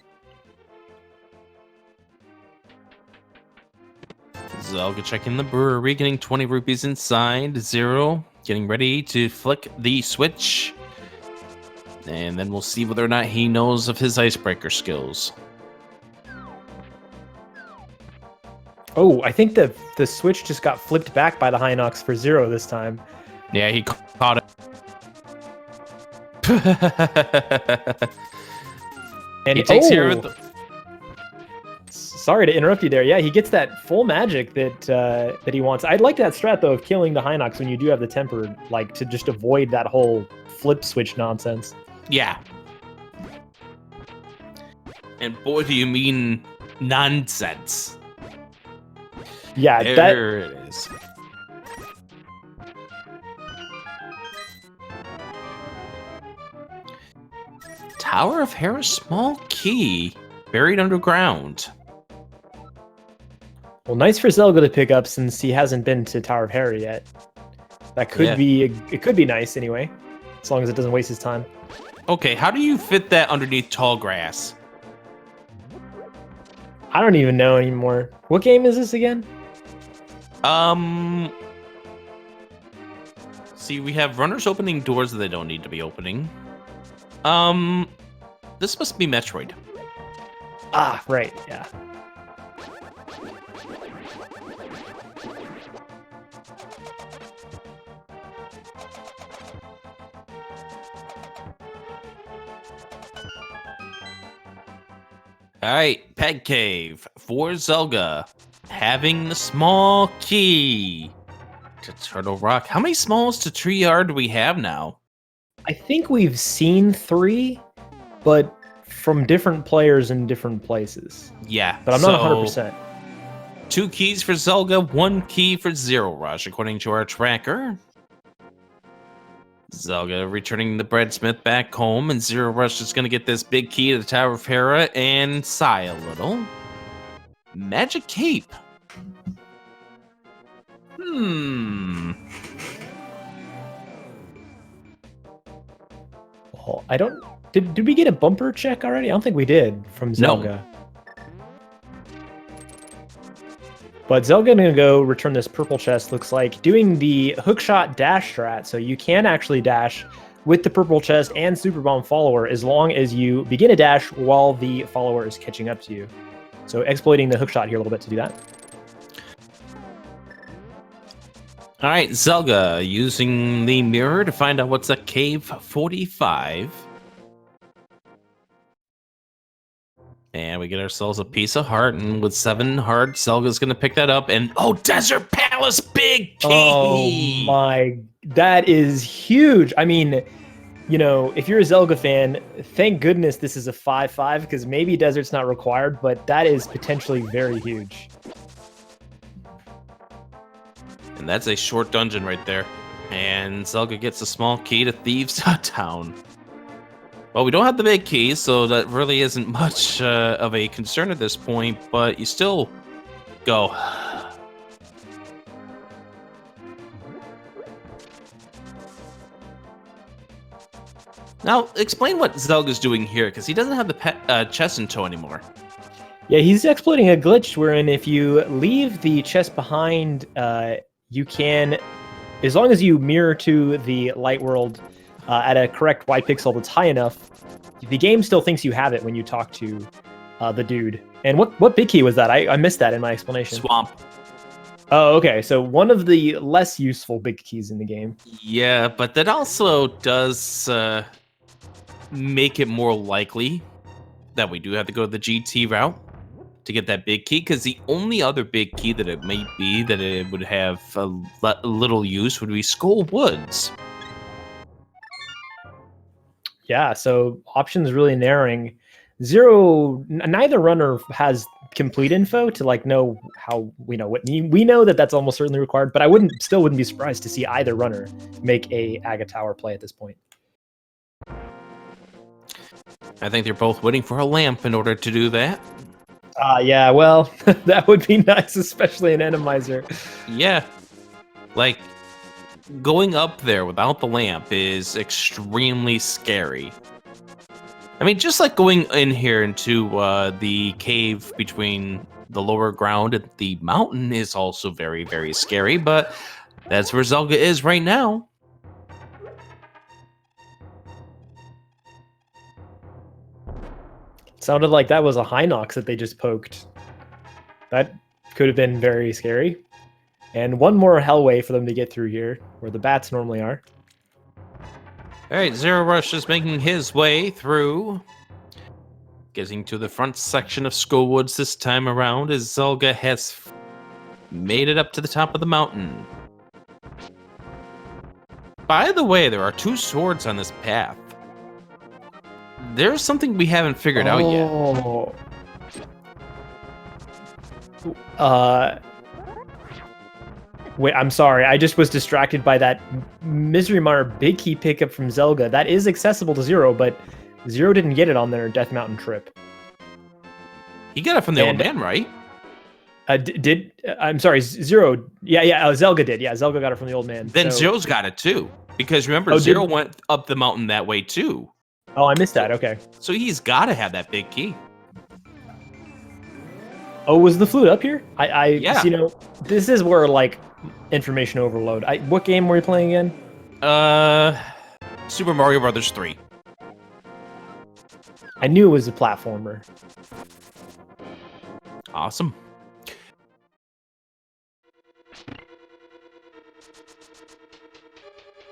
Zelda checking the brewery, getting 20 rupees inside. 0 getting ready to flick the switch. And then we'll see whether or not he knows of his icebreaker skills. Oh, I think the switch just got flipped back by the Hinox for 0 this time. Yeah, he caught it. And he takes care of it. Sorry to interrupt you there. Yeah, he gets that full magic that he wants. I'd like that strat though of killing the Hinox when you do have the temper, like to just avoid that whole flip switch nonsense. Yeah. And boy, do you mean nonsense. Yeah, There it is. Tower of Hera small key buried underground. well, nice for Zelga to pick up since he hasn't been to Tower of Hera yet. That could be it could be nice anyway, as long as it doesn't waste his time. Okay, how do you fit that underneath tall grass? I don't even know anymore. What game is this again? See, we have runners opening doors that they don't need to be opening. This must be Metroid. Ah, right, yeah. All right, Peg Cave for Zelga, having the small key to Turtle Rock. How many smalls to Tree Yard do we have now? I think we've seen 3, but from different players in different places. Yeah, But I'm not 100%. 2 keys for Zelga, 1 key for zer0rush, according to our tracker. Zelga returning the breadsmith back home, and zer0rush is going to get this big key to the Tower of Hera and sigh a little. Magic Cape. Well, I don't... Did we get a bumper check already? I don't think we did from Zelga. No. But Zelga gonna go return this purple chest, looks like, doing the hookshot dash strat. So you can actually dash with the purple chest and Super Bomb follower as long as you begin a dash while the follower is catching up to you. So exploiting the hookshot here a little bit to do that. All right, Zelga using the mirror to find out what's at Cave 45. And we get ourselves a piece of heart, and with 7 hearts, Zelga's going to pick that up, and oh, Desert Palace big key! Oh my, that is huge. I mean, you know, if you're a Zelda fan, thank goodness this is a 5-5, because maybe Desert's not required, but that is potentially very huge. And that's a short dungeon right there. And Zelga gets a small key to Thieves' Town. Well, we don't have the big key, so that really isn't much of a concern at this point, but you still go. Now, explain what Zelga's doing here, because he doesn't have the chest in tow anymore. Yeah, he's exploiting a glitch wherein if you leave the chest behind, you can, as long as you mirror to the light world at a correct Y pixel that's high enough, the game still thinks you have it when you talk to the dude. And what big key was that? I missed that in my explanation. Swamp. Oh, okay. So one of the less useful big keys in the game. Yeah, but that also does make it more likely that we do have to go the GT route to get that big key, because the only other big key that it might be that it would have a little use would be Skull Woods. Yeah, so options really narrowing. Neither runner has complete info to like know how we know that that's almost certainly required, but I still wouldn't be surprised to see either runner make a Aga Tower play at this point. I think they're both waiting for a lamp in order to do that. Yeah, well, that would be nice, especially an Randomizer. Yeah, like going up there without the lamp is extremely scary. I mean, just like going in here into the cave between the lower ground and the mountain is also very, very scary, but that's where Zelda is right now. Sounded like that was a Hinox that they just poked. That could have been very scary. And one more hellway for them to get through here, where the bats normally are. All right, zer0rush is making his way through. Getting to the front section of Skullwoods this time around as Zelda has made it up to the top of the mountain. By the way, there are 2 swords on this path. there's something we haven't figured out yet. Wait, I'm sorry. I just was distracted by that Misery Miner big key pickup from Zelda. That is accessible to Zero, but Zero didn't get it on their Death Mountain trip. He got it from the old man, right? I'm sorry, Zero. Yeah, Zelda did. Yeah, Zelda got it from the old man. Then Zero's got it too. Because remember, Zero went up the mountain that way too. Oh, I missed that. Okay. So he's got to have that big key. Oh, was the flute up here? Yeah. You know, this is where, like, information overload. What game were you playing again? Super Mario Brothers 3. I knew it was a platformer. Awesome.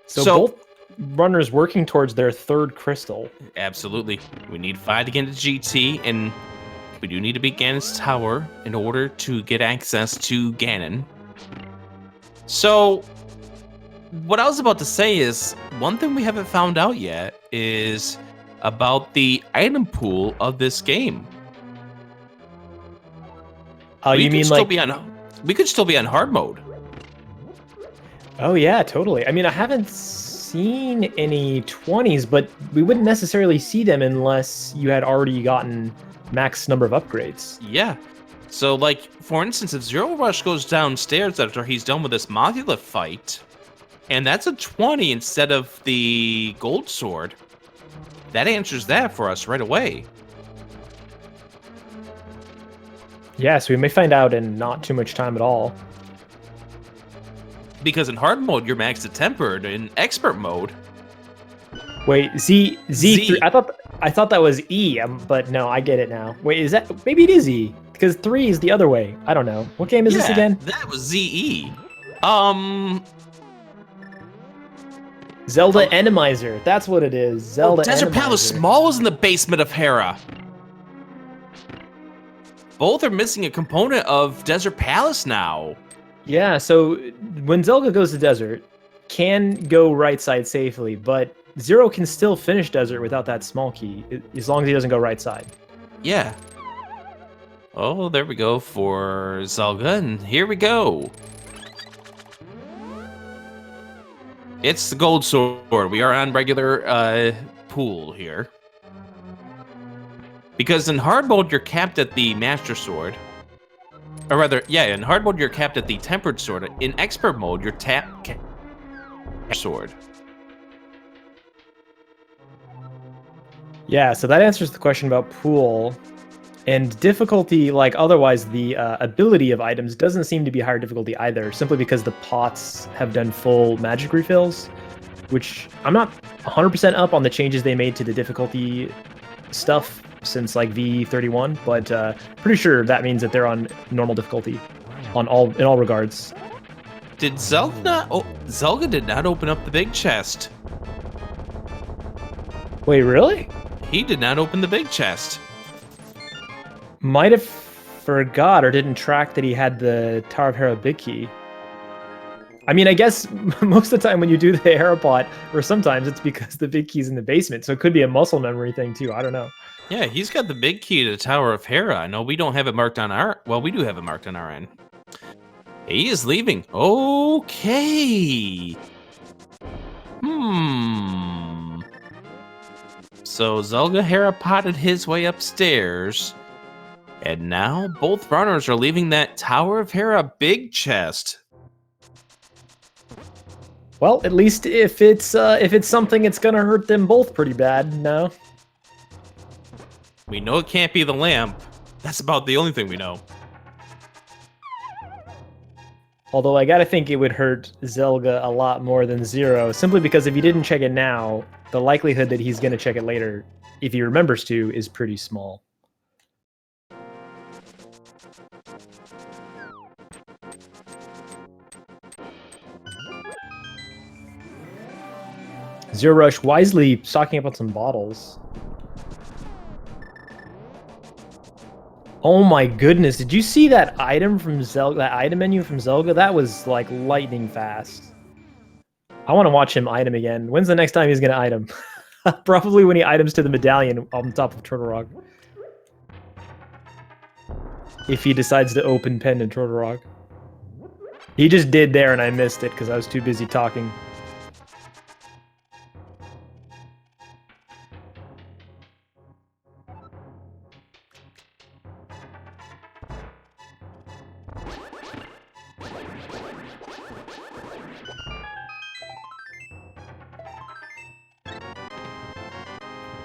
So both runners working towards their third crystal. Absolutely. We need 5 to get into GT, and we do need to beat Ganon's tower in order to get access to Ganon. So, what I was about to say is, one thing we haven't found out yet is about the item pool of this game. You mean like... we could still be on hard mode. Oh yeah, totally. I mean, I haven't seen any 20s, but we wouldn't necessarily see them unless you had already gotten max number of upgrades. Yeah. So, like, for instance, if zer0rush goes downstairs after he's done with this Mothula fight, and that's a 20 instead of the gold sword, that answers that for us right away. Yeah, so we may find out in not too much time at all. Because in hard mode, you're maxed at tempered. In expert mode... Wait, Z3... I thought that was E, but no, I get it now. Wait, is that... Maybe it is E, because 3 is the other way. I don't know. What game is this again? That was ZE. Zelda Randomizer. That's what it is. Zelda Desert Randomizer. Palace Small is in the basement of Hera. Both are missing a component of Desert Palace now. Yeah, so when Zelda goes to Desert, can go right side safely, but Zero can still finish Desert without that small key, as long as he doesn't go right side. Yeah. Oh, there we go for Zelda, and here we go. It's the gold sword. We are on regular pool here. Because in hard mode, you're capped at the Master Sword. Or rather, yeah, in hard mode, you're capped at the Tempered Sword. In expert mode, you're capped sword. Yeah, so that answers the question about pool. And difficulty, like otherwise, the ability of items doesn't seem to be higher difficulty either, simply because the pots have done full magic refills, which I'm not 100% up on the changes they made to the difficulty stuff since like V31, but pretty sure that means that they're on normal difficulty in all regards. Did Zelda not? Oh, Zelda did not open up the big chest. Wait, really? He did not open the big chest. Might have forgot or didn't track that he had the Tower of Hera big key. I mean, I guess most of the time when you do the Hera pot, or sometimes it's because the big key's in the basement, so it could be a muscle memory thing too. I don't know. Yeah, he's got the big key to the Tower of Hera. I know we don't have it marked on our... Well, we do have it marked on our end. He is leaving. Okay. So Zelda Hera potted his way upstairs. And now both runners are leaving that Tower of Hera big chest. Well, at least if it's something, it's gonna hurt them both pretty bad. No. We know it can't be the lamp. That's about the only thing we know. Although I gotta think it would hurt Zelda a lot more than Zero, simply because if he didn't check it now, the likelihood that he's gonna check it later, if he remembers to, is pretty small. zer0rush wisely stocking up on some bottles. Oh my goodness, did you see that item from Zelda, that item menu from Zelda? That was like lightning fast. I want to watch him item again. When's the next time he's gonna item? Probably when he items to the medallion on top of Turtle Rock. If he decides to open pen in Turtle Rock. He just did there and I missed it because I was too busy talking.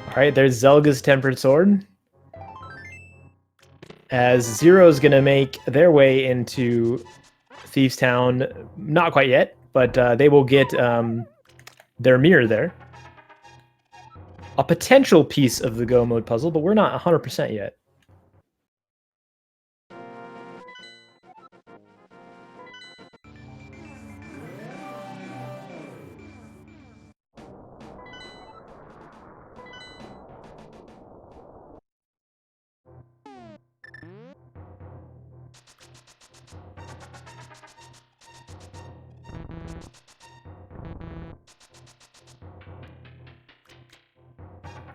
Alright, there's Zelga's Tempered Sword. As Zero's gonna make their way into Thieves Town, not quite yet, but they will get their mirror there. A potential piece of the Go mode puzzle, but we're not 100% yet.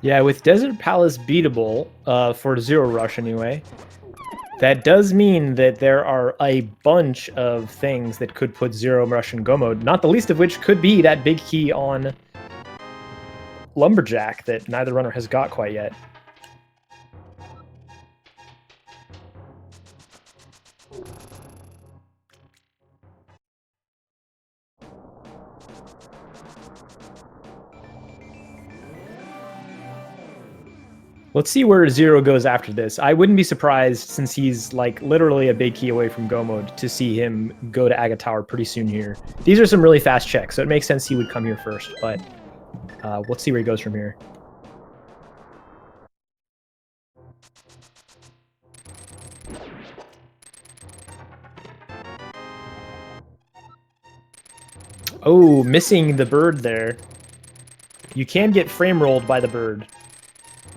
Yeah, with Desert Palace beatable, for zer0rush anyway, that does mean that there are a bunch of things that could put zer0rush in Go mode, not the least of which could be that big key on Lumberjack that neither runner has got quite yet. Let's see where Zero goes after this. I wouldn't be surprised, since he's like literally a big key away from Go mode, to see him go to Aga Tower pretty soon here. These are some really fast checks, so it makes sense he would come here first, but let's see where he goes from here. Oh, missing the bird there. You can get frame rolled by the bird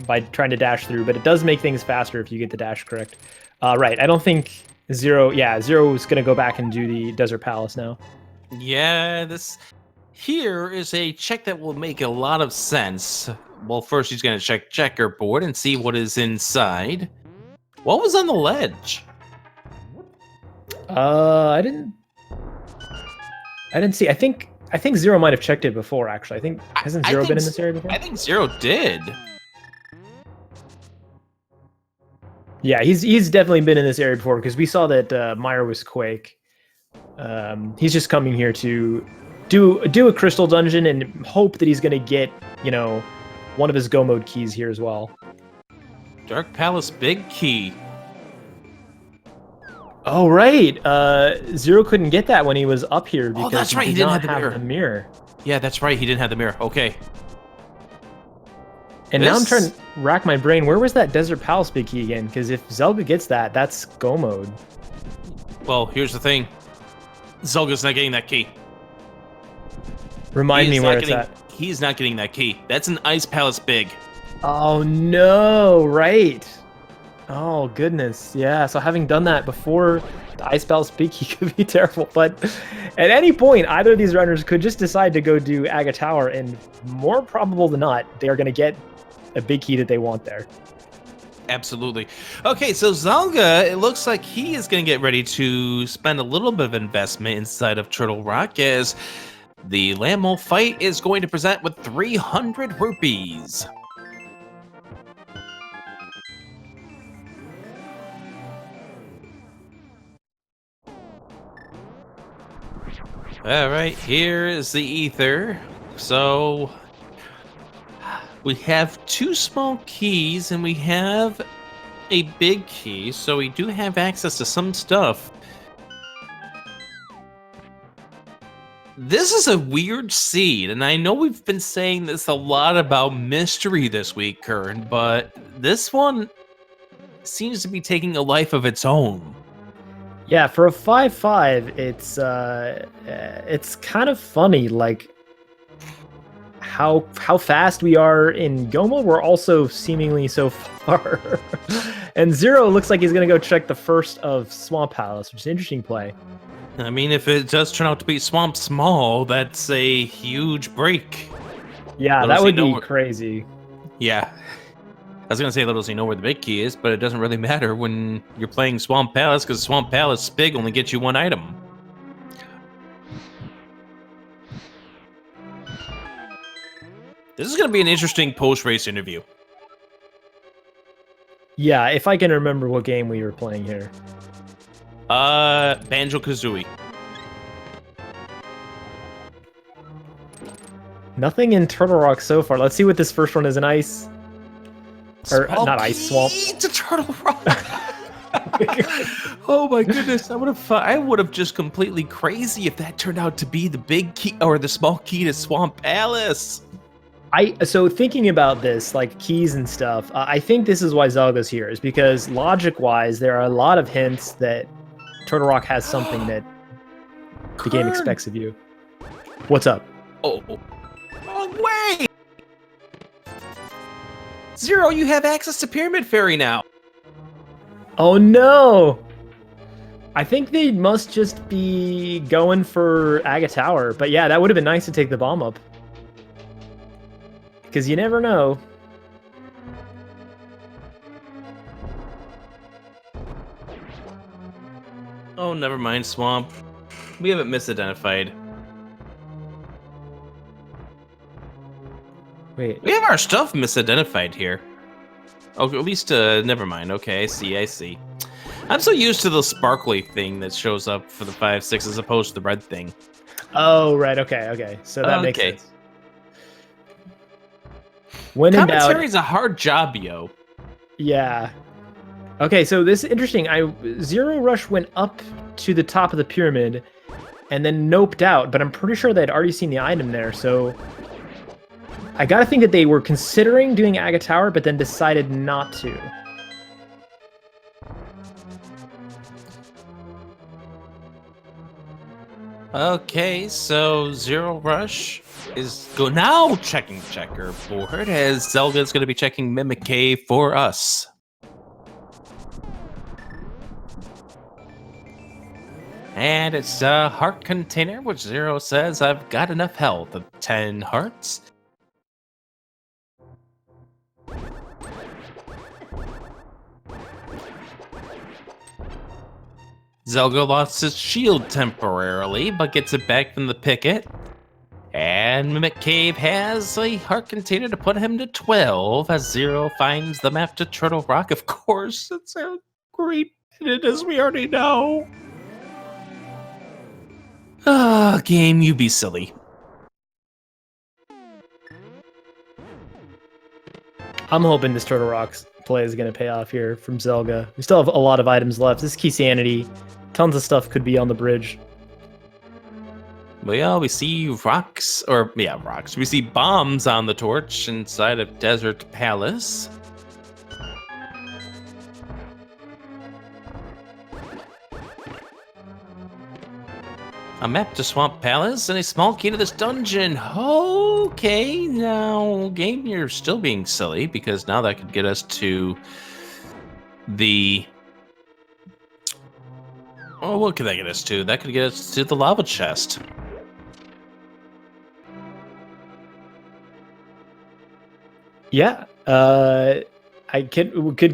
by trying to dash through, but it does make things faster if you get the dash correct. Right, I don't think Zero is going to go back and do the Desert Palace now. Yeah, this here is a check that will make a lot of sense. Well, first he's going to check checkerboard and see what is inside. What was on the ledge? I didn't see. I think Zero might have checked it before, actually. I think hasn't Zero been in this area before? I think Zero did. Yeah, he's definitely been in this area before, because we saw that Meyer was Quake. He's just coming here to do a crystal dungeon and hope that he's going to get, you know, one of his Go mode keys here as well. Dark Palace big key. Oh, right. Zero couldn't get that when he was up here because that's right. he did not have the mirror. Yeah, that's right. He didn't have the mirror. Okay. And now I'm trying to rack my brain. Where was that Desert Palace big key again? Because if Zelda gets that, that's Go mode. Well, here's the thing. Zelga's not getting that key. Remind me where it's at. He's not getting that key. That's an Ice Palace big. Oh, no. Right. Oh, goodness. Yeah, so having done that before the Ice Palace big key could be terrible. But at any point, either of these runners could just decide to go do Aga Tower, and more probable than not, they're going to get a big key that they want there. Absolutely. Okay, so Zelda, it looks like he is going to get ready to spend a little bit of investment inside of Turtle Rock, as the Lammo fight is going to present with 300 rupees. All right, here is the ether. So we have two small keys and we have a big key, so we do have access to some stuff. This is a weird seed, and I know we've been saying this a lot about mystery this week, Kern, but this one seems to be taking a life of its own. Yeah, for a 5-5, it's kind of funny, like how fast we are in Go mode. We're also seemingly so far. And Zero looks like he's gonna go check the first of Swamp Palace, which is an interesting play. I mean, if it does turn out to be Swamp Small, that's a huge break. Yeah, Little that does he would know be where- crazy. Yeah. I was going to say, little does he know where the big key is, but it doesn't really matter when you're playing Swamp Palace, because Swamp Palace Big only gets you one item. This is going to be an interesting post-race interview. Yeah, if I can remember what game we were playing here. Banjo-Kazooie. Nothing in Turtle Rock so far. Let's see what this first one is in ice. Or not ice, swamp. It's a Turtle Rock. Oh my goodness! I would have just completely crazy if that turned out to be the big key or the small key to Swamp Palace. So thinking about this, like keys and stuff, I think this is why Zelga's here, is because logic-wise, there are a lot of hints that Turtle Rock has something that the game expects of you. What's up? Oh wait! Zero, you have access to Pyramid Fairy now. Oh no! I think they must just be going for Aga Tower, but yeah, that would have been nice to take the bomb up. Because you never know. Oh, never mind, Swamp. We haven't misidentified. Wait. We have our stuff misidentified here. Oh, at least, never mind. Okay, I see. I'm so used to the sparkly thing that shows up for the 5-6 as opposed to the red thing. Oh, right. Okay. So that makes Okay. sense. When in doubt, Commentary's a hard job, yo. yeah. Okay, so this is interesting. zer0rush went up to the top of the pyramid and then noped out, but I'm pretty sure they'd already seen the item there, so I gotta think that they were considering doing Aga Tower, but then decided not to. Okay, so zer0rush is now checking checkerboard as Zelda's going to be checking Mimic Cave for us. And it's a heart container, which Zero says I've got enough health of 10 hearts. Zelda lost his shield temporarily, but gets it back from the picket. And Mimic Cave has a heart container to put him to 12 as Zero finds the map to Turtle Rock. Of course, it's a great minute, as we already know. Ah, game, you be silly. I'm hoping this Turtle Rocks play is going to pay off here from Zelga. We still have a lot of items left. This is Key Sanity. Tons of stuff could be on the bridge. Well, we see rocks. We see bombs on the torch inside of Desert Palace. A map to Swamp Palace and a small key to this dungeon. Okay, now, game, you're still being silly because now that could get us to the... Oh, what could that get us to? That could get us to the lava chest. Yeah, could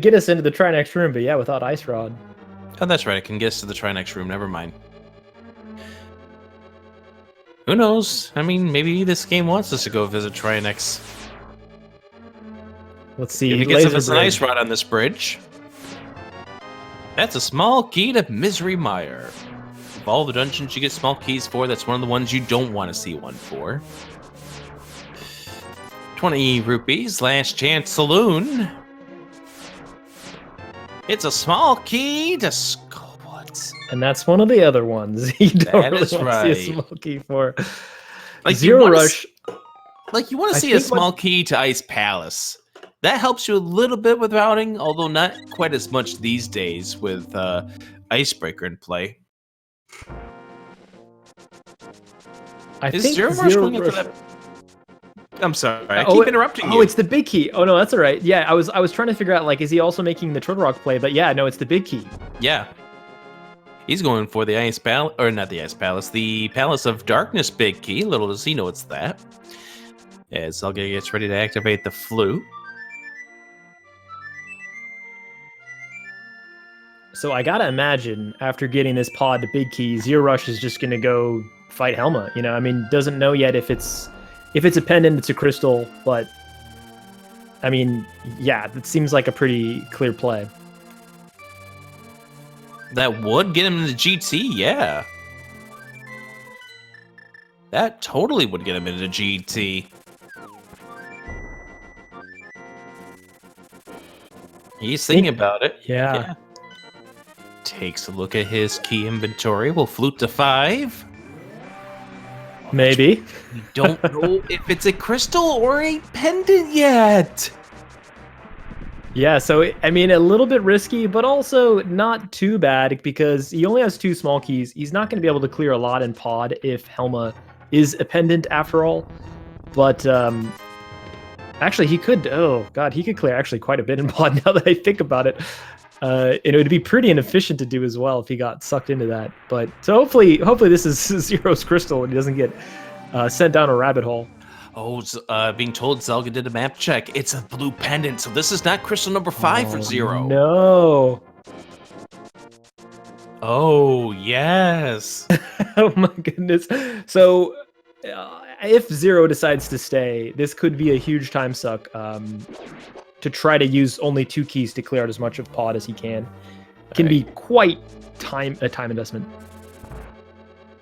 get us into the Trinex room, but yeah, without Ice Rod. Oh, that's right. I can get us to the Trinex room. Never mind. Who knows? I mean, maybe this game wants us to go visit Trinex. Let's see. If it gets us an ice rod on this bridge. That's a small key to Misery Mire. Of all the dungeons you get small keys for, that's one of the ones you don't want to see one for. 20 rupees, Last Chance Saloon. It's a small key to Skullwoods. And that's one of the other ones you don't That really is want to see right. a small key for. Like zer0rush. You want to I see a think what- small key to Ice Palace. That helps you a little bit with routing, although not quite as much these days with Icebreaker in play. I Is think zer0rush going after zer0rush. that? I'm sorry, I keep interrupting you. Oh, it's the big key. Oh no, that's all right. Yeah, I was trying to figure out, like, is he also making the Turtle Rock play? But yeah, no, it's the big key. Yeah. He's going for the Ice Palace, or not the Ice Palace, the Palace of Darkness big key. Little does he know it's that. As Zelga gets ready to activate the flute. So I gotta imagine after getting this pod to Big Key, zer0rush is just gonna go fight Helma. You know, I mean, doesn't know yet if it's a pendant, it's a crystal, but I mean, yeah, it seems like a pretty clear play. That would get him into GT, yeah. That totally would get him into GT. He's thinking about it. Yeah. Takes a look at his key inventory. We'll flute to 5. Maybe. We don't know if it's a crystal or a pendant yet. Yeah, so I mean, a little bit risky, but also not too bad because he only has 2 small keys. He's not going to be able to clear a lot in pod if Helma is a pendant after all. But actually, he could. Oh God, he could clear actually quite a bit in pod now that I think about it. And it would be pretty inefficient to do as well if he got sucked into that. But so hopefully this is Zero's crystal and he doesn't get sent down a rabbit hole. Oh, being told Zelga did a map check. It's a blue pendant, so this is not crystal number 5 for Zero. No. Oh, yes. Oh my goodness. So if Zero decides to stay, this could be a huge time suck to try to use only 2 keys to clear out as much of pod as he can. It can be quite a time investment.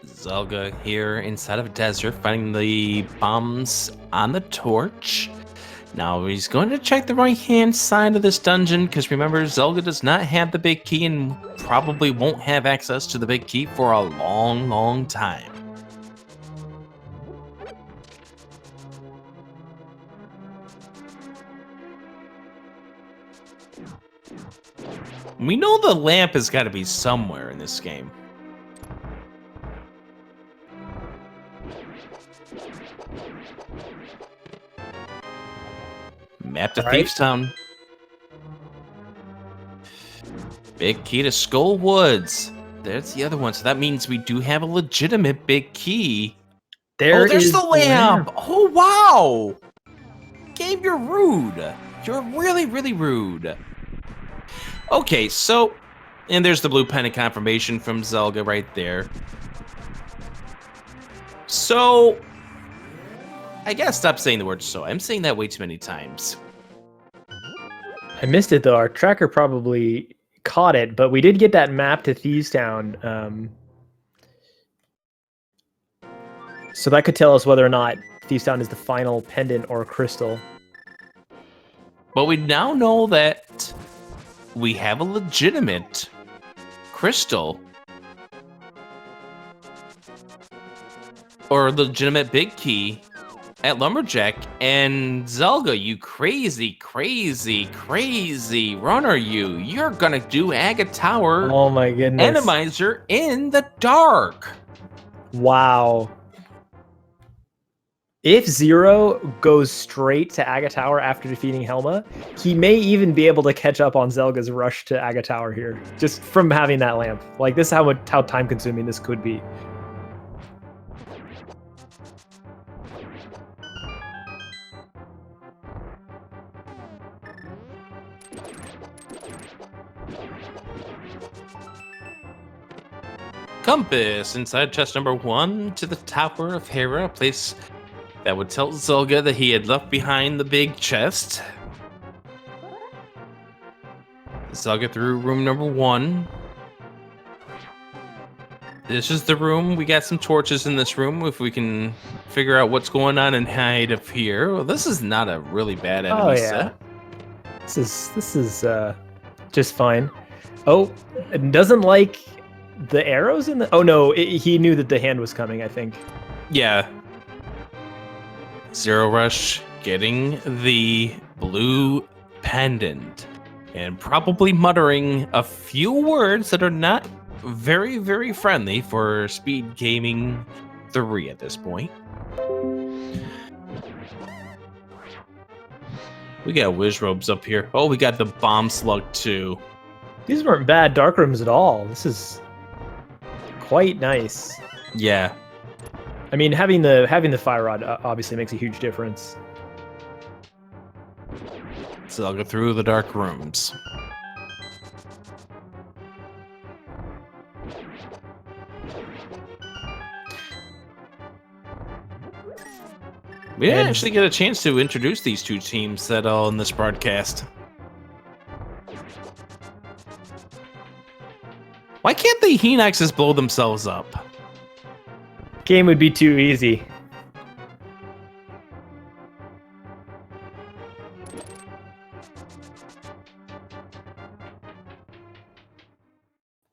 Zelga here inside of a desert, finding the bombs on the torch. Now he's going to check the right-hand side of this dungeon, because remember, Zelda does not have the big key and probably won't have access to the big key for a long, long time. We know the lamp has got to be somewhere in this game. Map to Thieves Town. Big key to Skull Woods. There's the other one. So that means we do have a legitimate big key. There's the lamp. Oh, wow. Gabe, you're rude. You're really, really rude. Okay, so... And there's the blue pendant confirmation from Zelga right there. So... I gotta stop saying the word so. I'm saying that way too many times. I missed it, though. Our tracker probably caught it, but we did get that map to Thieves Town. So that could tell us whether or not Thieves Town is the final pendant or crystal. But we now know that we have a legitimate crystal. Or a legitimate big key at Lumberjack. And Zelga, you crazy, crazy, crazy runner, you. You're gonna do Agate Tower. Oh my goodness. Randomizer in the dark. Wow. If Zero goes straight to Agate Tower after defeating Helma, he may even be able to catch up on Zelga's rush to Agate Tower here, just from having that lamp. Like, this is how time-consuming this could be. Compass inside chest number 1 to the Tower of Hera, a place that would tell Zelga that he had left behind the big chest. Zelga through room number 1. This is the room. We got some torches in this room. If we can figure out what's going on and hide up here. Well, this is not a really bad enemy set. This is just fine. Oh, it doesn't like the arrows in the... Oh no, he knew that the hand was coming, I think. Yeah. zer0rush getting the blue pendant and probably muttering a few words that are not very, very friendly for SpeedGaming 3 at this point. We got whiz robes up here. Oh, we got the bomb slug too. These weren't bad dark rooms at all. This is quite nice. Yeah. I mean, having the fire rod obviously makes a huge difference. So I'll go through the dark rooms. We didn't actually get a chance to introduce these two teams at all in this broadcast. Why can't the Heenaxes blow themselves up? Game would be too easy.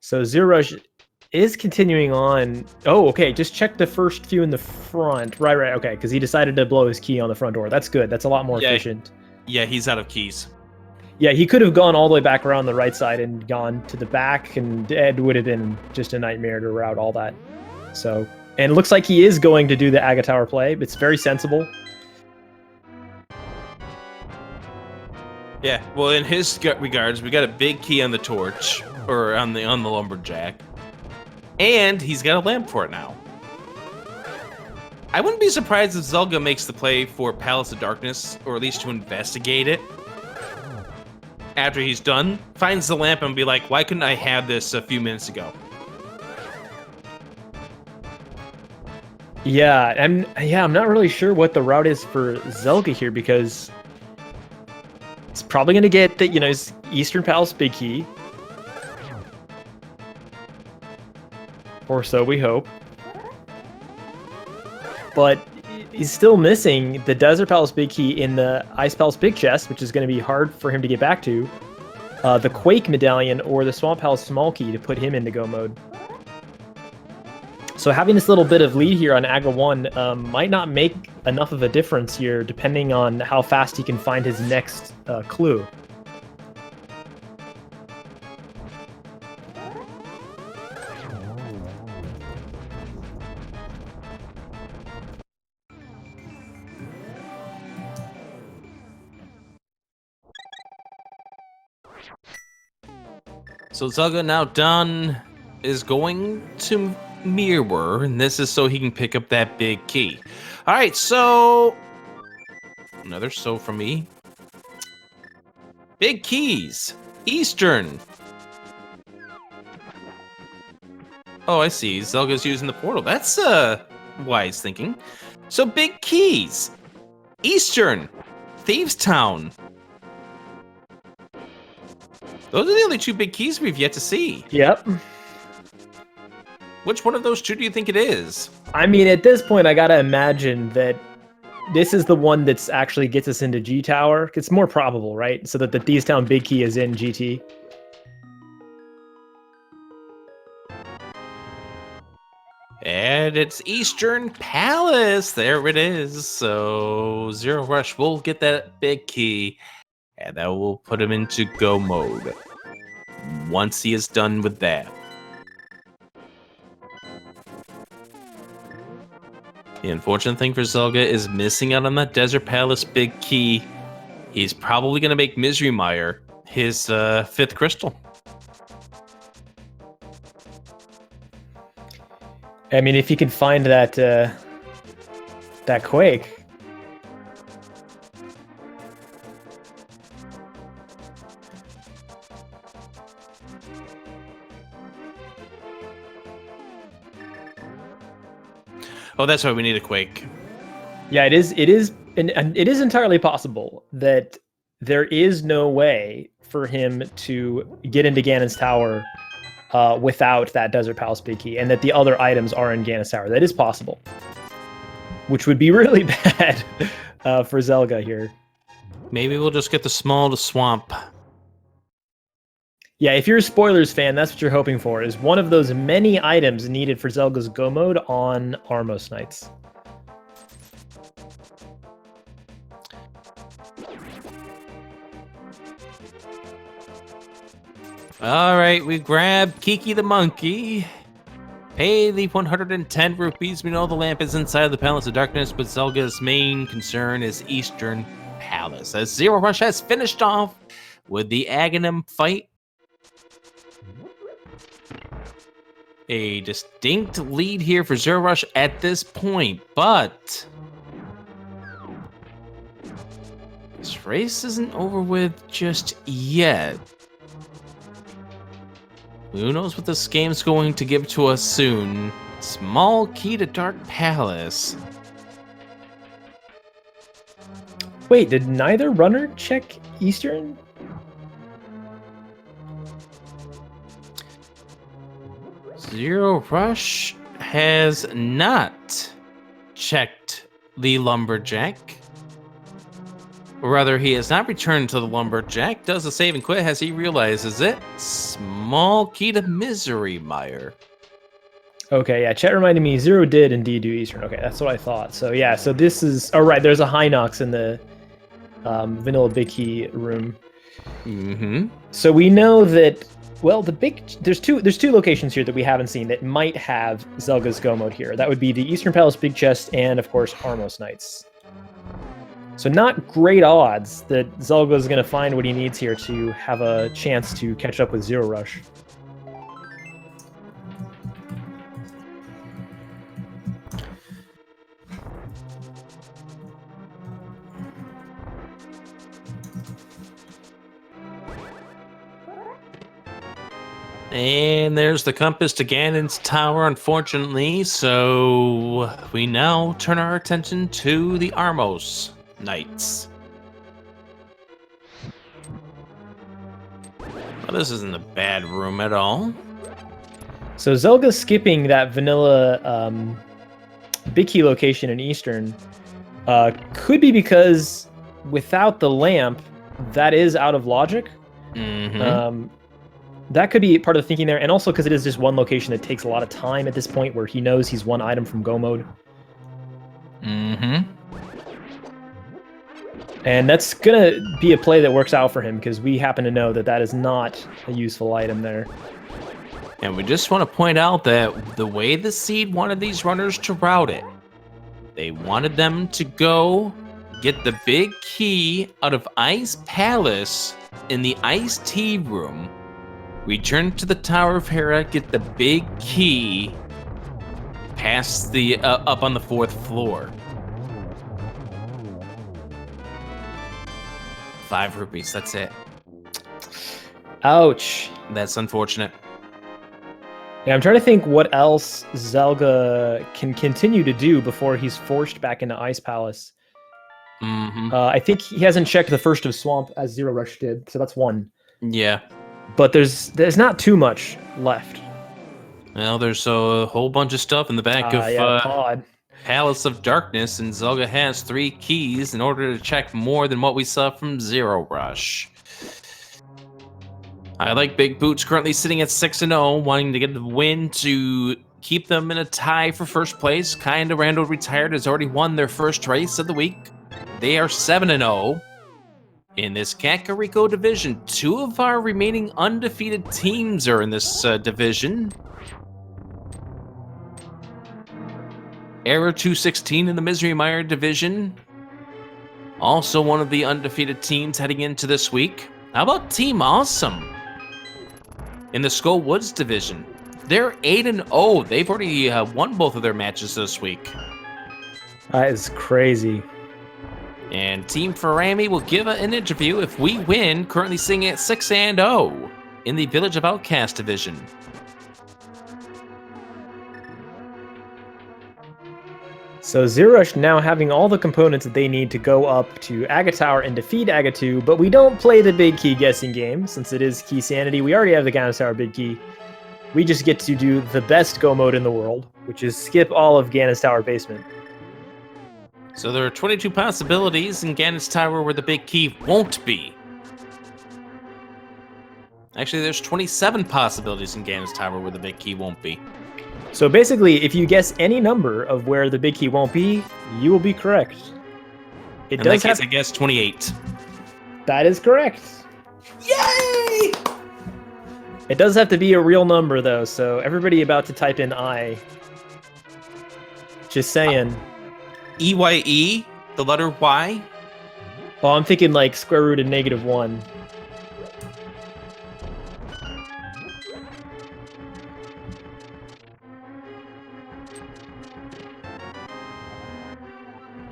So zer0rush is continuing on. Oh, okay. Just check the first few in the front. Right. Okay, because he decided to blow his key on the front door. That's good. That's a lot more efficient. Yeah, he's out of keys. Yeah, he could have gone all the way back around the right side and gone to the back, and it would have been just a nightmare to route all that. So, and it looks like he is going to do the Aga Tower play. It's very sensible. Yeah, well, in his regards, we got a big key on the torch, or on the lumberjack, and he's got a lamp for it now. I wouldn't be surprised if Zelda makes the play for Palace of Darkness, or at least to investigate it. After he's done, finds the lamp and be like, why couldn't I have this a few minutes ago? Yeah, I'm not really sure what the route is for Zelda here, because it's probably going to get the, his Eastern Palace big key. Or so we hope. But he's still missing the Desert Palace big key in the Ice Palace big chest, which is going to be hard for him to get back to. The Quake medallion or the Swamp Palace small key to put him into go mode. So having this little bit of lead here on Aga 1 might not make enough of a difference here, depending on how fast he can find his next clue. So Zelda now done is going to mirror, and this is so he can pick up that big key. All right, so another so from me. Big keys, Eastern. Oh, I see. Zelga's using the portal. That's wise thinking. So big keys, Eastern, Thieves Town. Those are the only two big keys we've yet to see. Yep. Which one of those two do you think it is? I mean, at this point, I gotta imagine that this is the one that's actually gets us into G Tower. It's more probable, right? So that the Thieves Town big key is in GT. And it's Eastern Palace. There it is. So zer0rush will get that big key, and that will put him into go mode once he is done with that. The unfortunate thing for Zelda is missing out on that Desert Palace big key. He's probably going to make Misery Mire his fifth crystal. I mean, if he can find that that Quake. Oh, that's why we need a Quake. Yeah, it is entirely possible that there is no way for him to get into Ganon's Tower without that Desert Palace big key, and that the other items are in Ganon's Tower. That is possible, which would be really bad for Zelda here. Maybe we'll just get the small to swamp. Yeah, if you're a spoilers fan, that's what you're hoping for, is one of those many items needed for Zelda's go mode on Armos Nights. All right, we grab Kiki the monkey. Pay the 110 rupees. We know the lamp is inside the Palace of Darkness, but Zelda's main concern is Eastern Palace. As zer0rush has finished off with the Aghanim fight. a distinct lead here for zer0rush at this point, but this race isn't over with just yet. Who knows what this game's going to give to us soon? Small key to Dark Palace. Wait, did neither runner check Eastern? zer0rush has not checked the Lumberjack. Or rather, he has not returned to the Lumberjack. Does the save and quit as he realizes it. Small key to Misery Mire. Okay, yeah, chat reminded me Zero did indeed do Eastern. Okay, that's what I thought. So yeah, so this is... Oh, right, there's a Hinox in the vanilla big key room. Mm-hmm. So we know that... Well, there's two locations here that we haven't seen that might have Zelga's Go mode here. That would be the Eastern Palace Big Chest and, of course, Armos Knights. So not great odds that Zelga is going to find what he needs here to have a chance to catch up with zer0rush. And there's the compass to Ganon's tower, unfortunately, so we now turn our attention to the Armos Knights. Well, this isn't a bad room at all. So Zelga's skipping that vanilla big key location in Eastern could be because without the lamp, that is out of logic. Mm-hmm. That could be part of the thinking there, and also because it is just one location that takes a lot of time at this point, where he knows he's one item from Go mode. Mm-hmm. And that's gonna be a play that works out for him, because we happen to know that that is not a useful item there. And we just want to point out that the way the Seed wanted these runners to route it, they wanted them to go get the big key out of Ice Palace in the Ice Tea Room, return to the Tower of Hera, get the big key past the up on the 4th floor. 5 rupees, that's it. Ouch. That's unfortunate. Yeah, I'm trying to think what else Zelga can continue to do before he's forced back into Ice Palace. Mm-hmm. I think he hasn't checked the First of Swamp as zer0rush did, so that's one. Yeah. But there's not too much left. Well, there's a whole bunch of stuff in the back of Pod. Palace of Darkness, and Zelga has 3 keys in order to check more than what we saw from zer0rush. I like Big Boots currently sitting at 6-0, wanting to get the win to keep them in a tie for first place. Kinda Randall Retired has already won their first race of the week. They are 7-0. In this Kakariko division, 2 of our remaining undefeated teams are in this division. Error 216 in the Misery Mire division. Also one of the undefeated teams heading into this week. How about Team Awesome? In the Skull Woods division, they're 8-0. They've already won both of their matches this week. That is crazy. And Team Farami will give an interview if we win, currently sitting at 6-0 in the Village of Outcast division. So zer0rush now having all the components that they need to go up to Aga Tower and defeat Aga 2, but we don't play the big key guessing game, since it is Key Sanity. We already have the Ganon Tower big key. We just get to do the best Go mode in the world, which is skip all of Ganon's Tower basement. So there are 22 possibilities in Ganon's Tower where the big key won't be. Actually, there's 27 possibilities in Ganon's Tower where the big key won't be. So basically, if you guess any number of where the big key won't be, you will be correct. In that case, I guess 28. That is correct. Yay! It does have to be a real number, though, so everybody about to type in I. Just saying. EYE, the letter Y. Oh, I'm thinking like square root of -1.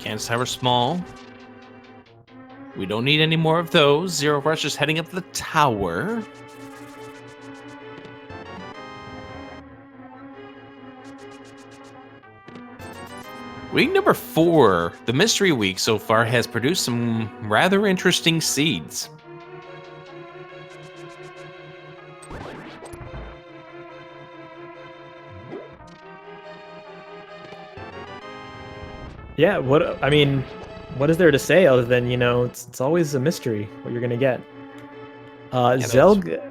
Can't tower small. We don't need any more of those. Zer0rush is heading up the tower. Week number 4, the mystery week so far, has produced some rather interesting seeds. Yeah, what is there to say other than, it's always a mystery what you're gonna get. Zelga.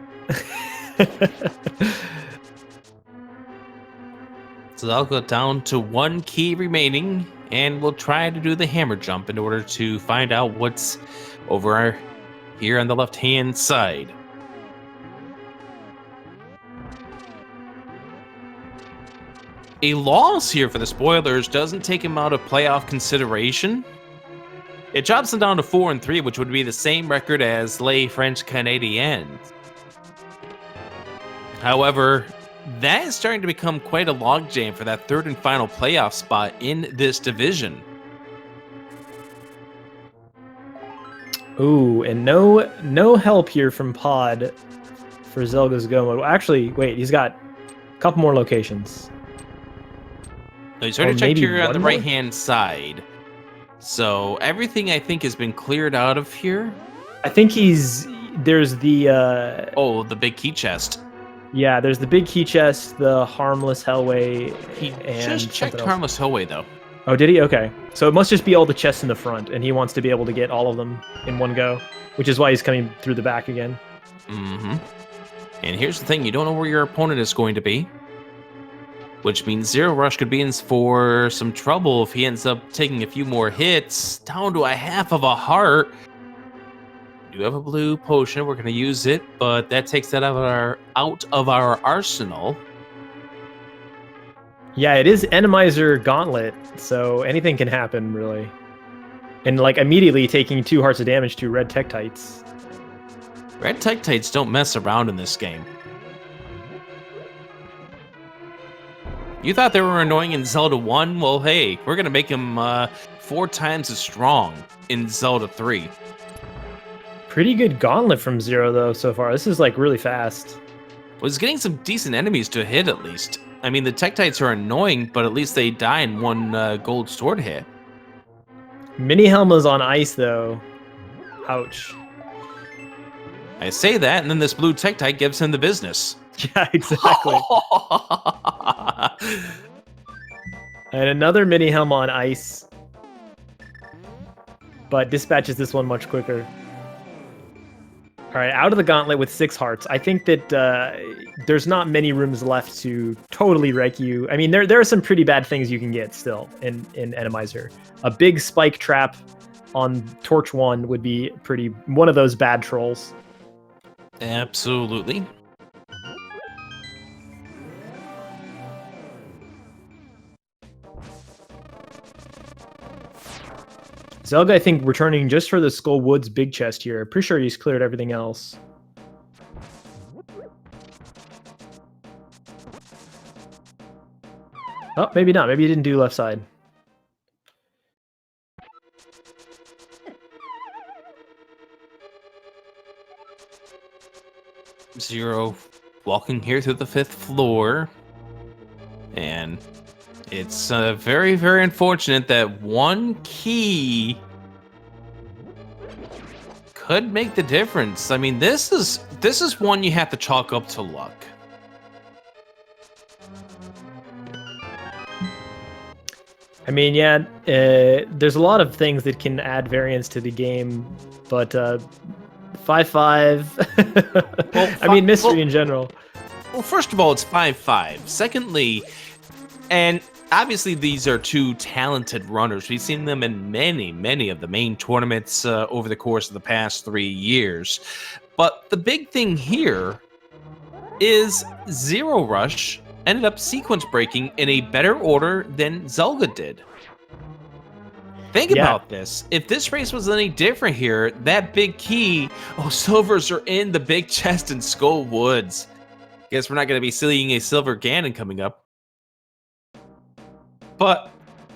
Zelda down to 1 key remaining, and we'll try to do the hammer jump in order to find out what's over here on the left-hand side. A loss here for the spoilers doesn't take him out of playoff consideration. It drops him down to 4-3, which would be the same record as Les French Canadiens. However, that is starting to become quite a logjam for that 3rd and final playoff spot in this division. Ooh, and no help here from Pod for Zelga's go mode. Actually, wait, he's got a couple more locations. No, he's already checked here on the right-hand side. So everything, I think, has been cleared out of here. I think there's the... oh, the big key chest. Yeah, there's the big key chest, the Harmless Hellway, He and just checked Harmless Hellway, though. Oh, did he? Okay. So it must just be all the chests in the front, and he wants to be able to get all of them in one go, which is why he's coming through the back again. Mm-hmm. And here's the thing, you don't know where your opponent is going to be, which means Zer0rush could be in for some trouble if he ends up taking a few more hits, down to a half of a heart. We do have a blue potion, we're going to use it, but that takes that out of our arsenal. Yeah, it is Randomizer Gauntlet, so anything can happen, really. And, immediately taking 2 hearts of damage to red Tektites. Red Tektites don't mess around in this game. You thought they were annoying in Zelda 1? Well, hey, we're going to make them 4 times as strong in Zelda 3. Pretty good gauntlet from Zero, though, so far. This is, really fast. Was getting some decent enemies to hit, at least. I mean, the Tektites are annoying, but at least they die in 1 gold sword hit. Mini Helma's on ice, though. Ouch. I say that, and then this blue Tektite gives him the business. Yeah, exactly. And another Mini Helm on ice. But dispatches this one much quicker. Alright, out of the gauntlet with 6 hearts. I think that there's not many rooms left to totally wreck you. I mean, there are some pretty bad things you can get still in Randomizer. A big spike trap on Torch 1 would be one of those bad trolls. Absolutely. Zelda, I think, returning just for the Skull Woods big chest here. Pretty sure he's cleared everything else. Oh, maybe not. Maybe he didn't do left side. Zero walking here through the 5th floor. And it's very, very unfortunate that 1 key could make the difference. I mean, this is one you have to chalk up to luck. I mean, yeah, there's a lot of things that can add variance to the game, but 5-5. Well, I mean, mystery in general. Well, first of all, it's 5-5. Secondly, and obviously these are 2 talented runners. We've seen them in many of the main tournaments over the course of the past 3 years. But the big thing here is Zer0rush ended up sequence breaking in a better order than Zelda did. Think about this. If this race was any different here, that big key, silvers are in the big chest in Skull Woods. Guess we're not going to be seeing a silver Ganon coming up. But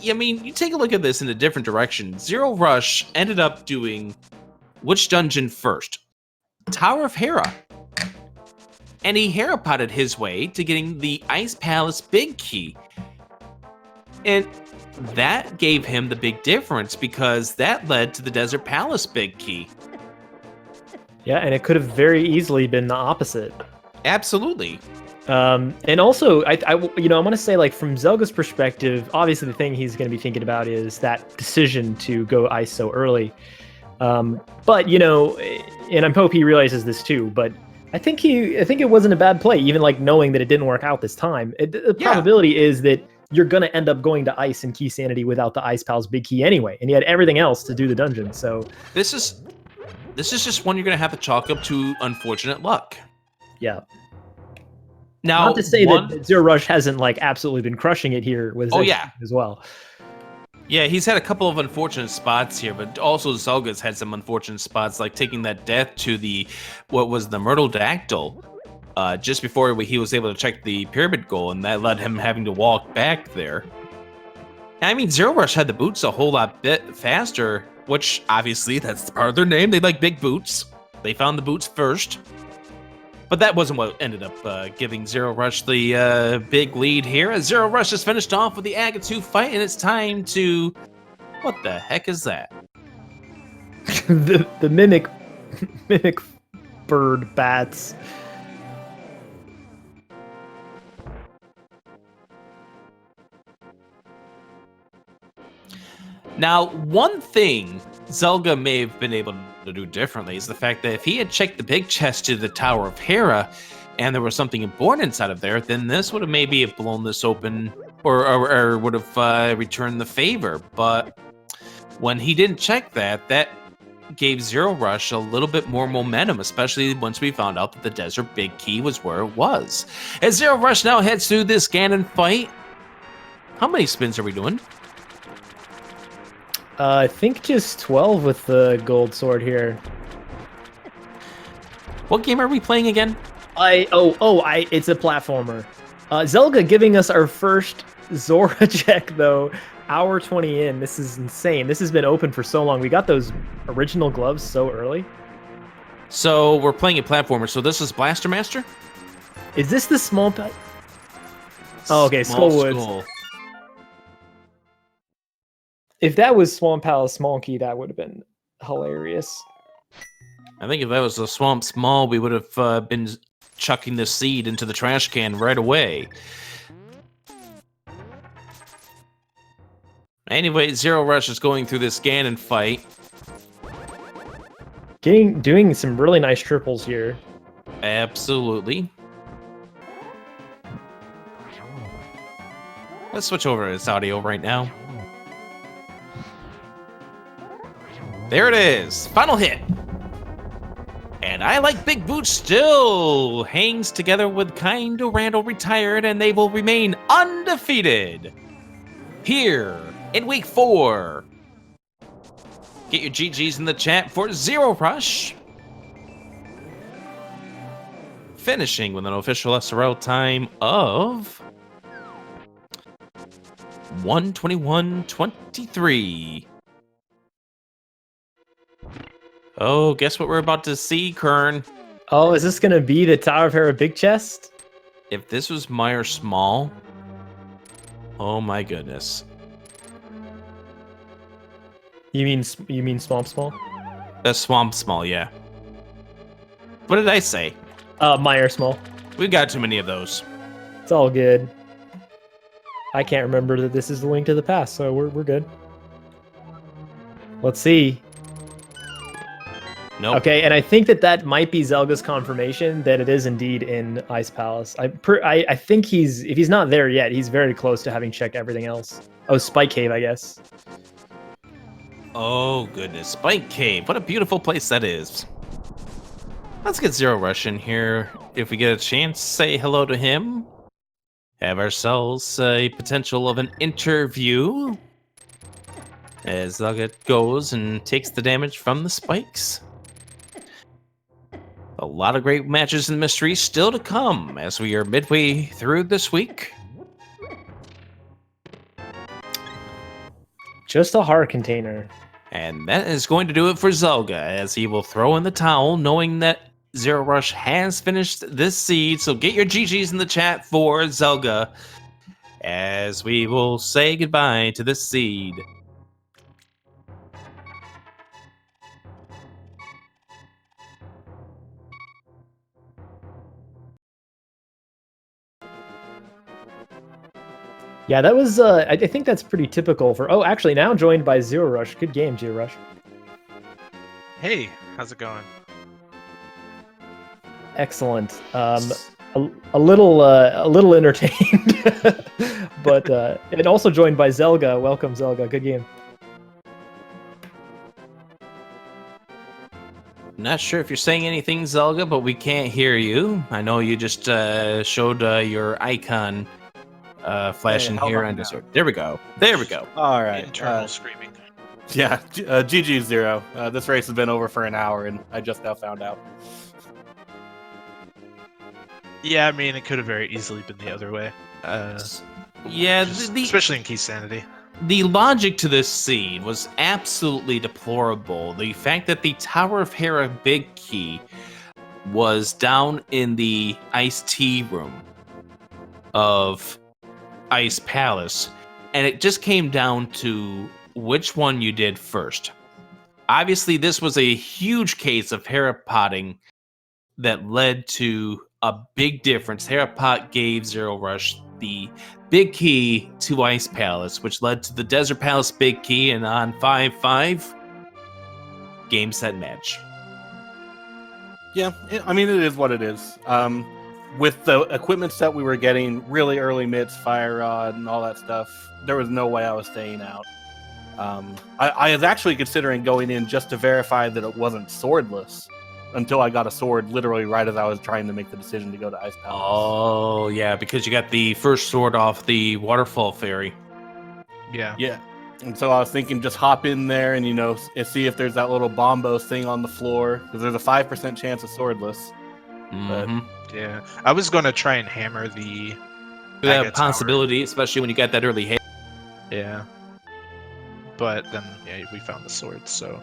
I mean, you take a look at this in a different direction. zer0rush ended up doing which dungeon first? Tower of Hera. And he Hera-potted his way to getting the Ice Palace Big Key. And that gave him the big difference because that led to the Desert Palace Big Key. Yeah, and it could have very easily been the opposite. Absolutely. And also, I want to say, like, from Zelga's perspective, obviously the thing he's going to be thinking about is that decision to go ice so early. But and I hope he realizes this too. But I think it wasn't a bad play, even like knowing that it didn't work out this time. The probability is that you're going to end up going to ice and key sanity without the Ice Pal's Big Key anyway, and you had everything else to do the dungeon. So this is just one you're going to have to chalk up to unfortunate luck. Yeah. Now, not to say that zer0rush hasn't like absolutely been crushing it here with as well. Yeah, he's had a couple of unfortunate spots here, but also Zelga's had some unfortunate spots, like taking that death to the Myrtle Dactyl just before he was able to check the pyramid goal, and that led him having to walk back there. I mean, zer0rush had the boots a whole lot bit faster, which obviously that's part of their name. They like big boots. They found the boots first. But that wasn't what ended up giving zer0rush the big lead here. As zer0rush has finished off with the Agatsu fight, and it's time to... What the heck is that? the mimic bird bats. Now, one thing Zelda may have been able to do differently is the fact that if he had checked the big chest to the Tower of Hera and there was something important inside of there, then this would have maybe blown this open or would have returned the favor. But when he didn't check that, that gave zer0rush a little bit more momentum, especially once we found out that the Desert Big Key was where it was. As zer0rush now heads through this Ganon fight, how many spins are we doing? I think just 12 with the gold sword here. What game are we playing again? It's a platformer. Zelda giving us our first Zora check though. Hour 20 in. This is insane. This has been open for so long. We got those original gloves so early. So we're playing a platformer. So this is Blaster Master? Is this the small pet? Oh, okay, Skullwoods. Skull. If that was Swamp Palace Small Key, that would have been hilarious. I think if that was a Swamp Small, we would have been chucking the seed into the trash can right away. Anyway, zer0rush is going through this Ganon fight. Doing some really nice triples here. Absolutely. Let's switch over to this audio right now. There it is. Final hit. And I Like Big Boots still hangs together with Kind of Randall retired, and they will remain undefeated here in week 4. Get your GGs in the chat for zer0rush. Finishing with an official SRL time of 1:21:23. Oh, guess what we're about to see, Kern? Oh, is this gonna be the Tower of Hera big chest? If this was Meyer Small, oh my goodness. You mean Swamp Small? Swamp Small, yeah. What did I say? Meyer Small. We got too many of those. It's all good. I can't remember that this is the Link to the Past, so we're good. Let's see. Nope. Okay, and I think that might be Zelga's confirmation that it is indeed in Ice Palace. I think if he's not there yet, he's very close to having checked everything else. Oh, Spike Cave, I guess. Oh goodness, Spike Cave! What a beautiful place that is. Let's get zer0rush in here. If we get a chance, say hello to him. Have ourselves a potential of an interview. As Zelga goes and takes the damage from the spikes. A lot of great matches and mysteries still to come as we are midway through this week. Just a heart container. And that is going to do it for Zelga, as he will throw in the towel, knowing that zer0rush has finished this seed. So get your GGs in the chat for Zelga, as we will say goodbye to this seed. Yeah, that was, I think that's pretty typical for, oh, actually now joined by zer0rush. Good game, zer0rush. Hey, how's it going? Excellent. A little entertained, but and also joined by Zelga. Welcome, Zelga. Good game. Not sure if you're saying anything, Zelga, but we can't hear you. I know you just showed your icon flashing here on Discord. There we go. There we go. All right. Internal screaming. Yeah, GG Zero. This race has been over for an hour, and I just now found out. Yeah, I mean, it could have very easily been the other way. Yeah, especially in Key Sanity. The logic to this scene was absolutely deplorable. The fact that the Tower of Hera Big Key was down in the Ice Tea room of Ice Palace, and it just came down to which one you did first. Obviously, this was a huge case of Hera potting that led to a big difference. Hera pot gave zer0rush the big key to Ice Palace, which led to the Desert Palace big key, and on 5-5, game, set, match. Yeah, I mean, it is what it is. With the equipment set we were getting, really early mitts, fire rod, and all that stuff, there was no way I was staying out. I was actually considering going in just to verify that it wasn't swordless, until I got a sword literally right as I was trying to make the decision to go to Ice Palace. Oh, yeah, because you got the first sword off the Waterfall Fairy. Yeah. Yeah. And so I was thinking just hop in there and, see if there's that little bombos thing on the floor, because there's a 5% chance of swordless. Yeah. I was going to try and hammer the... That possibility, especially when you got that early hit. Yeah. But then, yeah, we found the sword, so...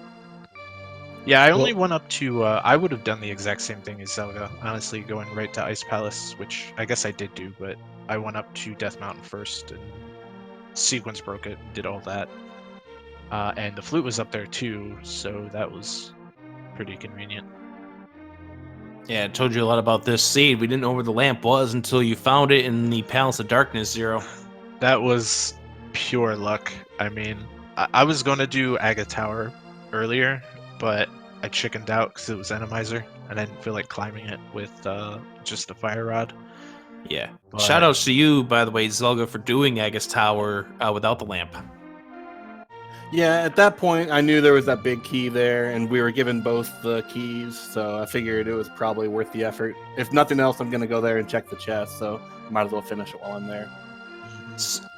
Yeah, I only went up to, I would have done the exact same thing as Zelda, honestly, going right to Ice Palace, which I guess I did do, but I went up to Death Mountain first, and sequence broke it, did all that. And the flute was up there too, so that was pretty convenient. Yeah, it told you a lot about this seed. We didn't know where the lamp was until you found it in the Palace of Darkness, Zero. That was pure luck. I mean, I was going to do Agate Tower earlier, but I chickened out because it was Randomizer, and I didn't feel like climbing it with just the fire rod. Yeah. But... Shoutouts to you, by the way, Zelga, for doing Agate's Tower without the lamp. Yeah, at that point, I knew there was that big key there, and we were given both the keys, so I figured it was probably worth the effort. If nothing else, I'm going to go there and check the chest, so might as well finish it while I'm there.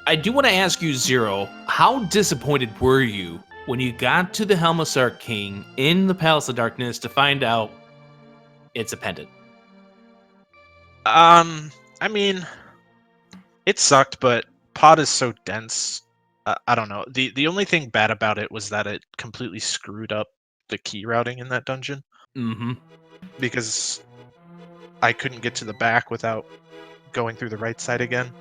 I do want to ask you, Zero, how disappointed were you when you got to the Helmisar King in the Palace of Darkness to find out it's a pendant? I mean, it sucked, but Pod is so dense. I don't know. The only thing bad about it was that it completely screwed up the key routing in that dungeon. Mm-hmm. Because I couldn't get to the back without going through the right side again.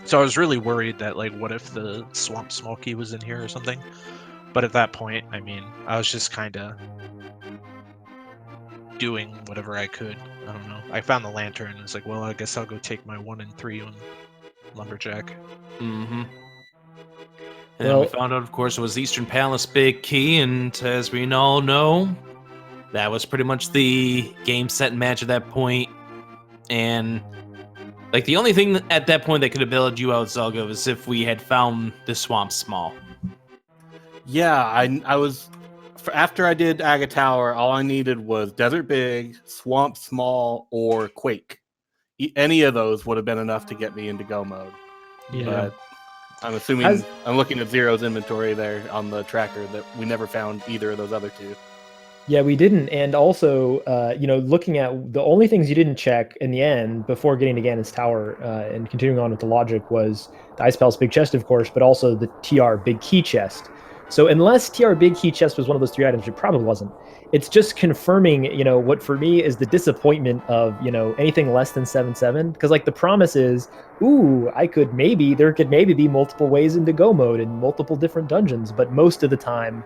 So I was really worried that, like, what if the Swamp Small Key was in here or something? But at that point, I mean, I was just kind of doing whatever I could. I don't know. I found the lantern and was like, well, I guess I'll go take my 1 and 3 on Lumberjack. Mm-hmm. And then we found out, of course, it was Eastern Palace Big Key, and as we all know, that was pretty much the game, set, and match at that point. And like the only thing at that point that could have bailed you out, Zelga, was if we had found the Swamp Small. Yeah, I was... After I did Agate Tower, all I needed was Desert Big, Swamp Small, or Quake. Any of those would have been enough to get me into go mode. Yeah. But I'm assuming... I'm looking at Zero's inventory there on the tracker that we never found either of those other two. Yeah, we didn't. And also, looking at the only things you didn't check in the end before getting to Ganon's Tower and continuing on with the logic was the Ice Palace Big Chest, of course, but also the TR Big Key Chest. So unless TR Big Key Chest was one of those 3 items, it probably wasn't. It's just confirming, what for me is the disappointment of, anything less than 7/7. Because like the promise is, ooh, there could maybe be multiple ways into go mode in multiple different dungeons, but most of the time,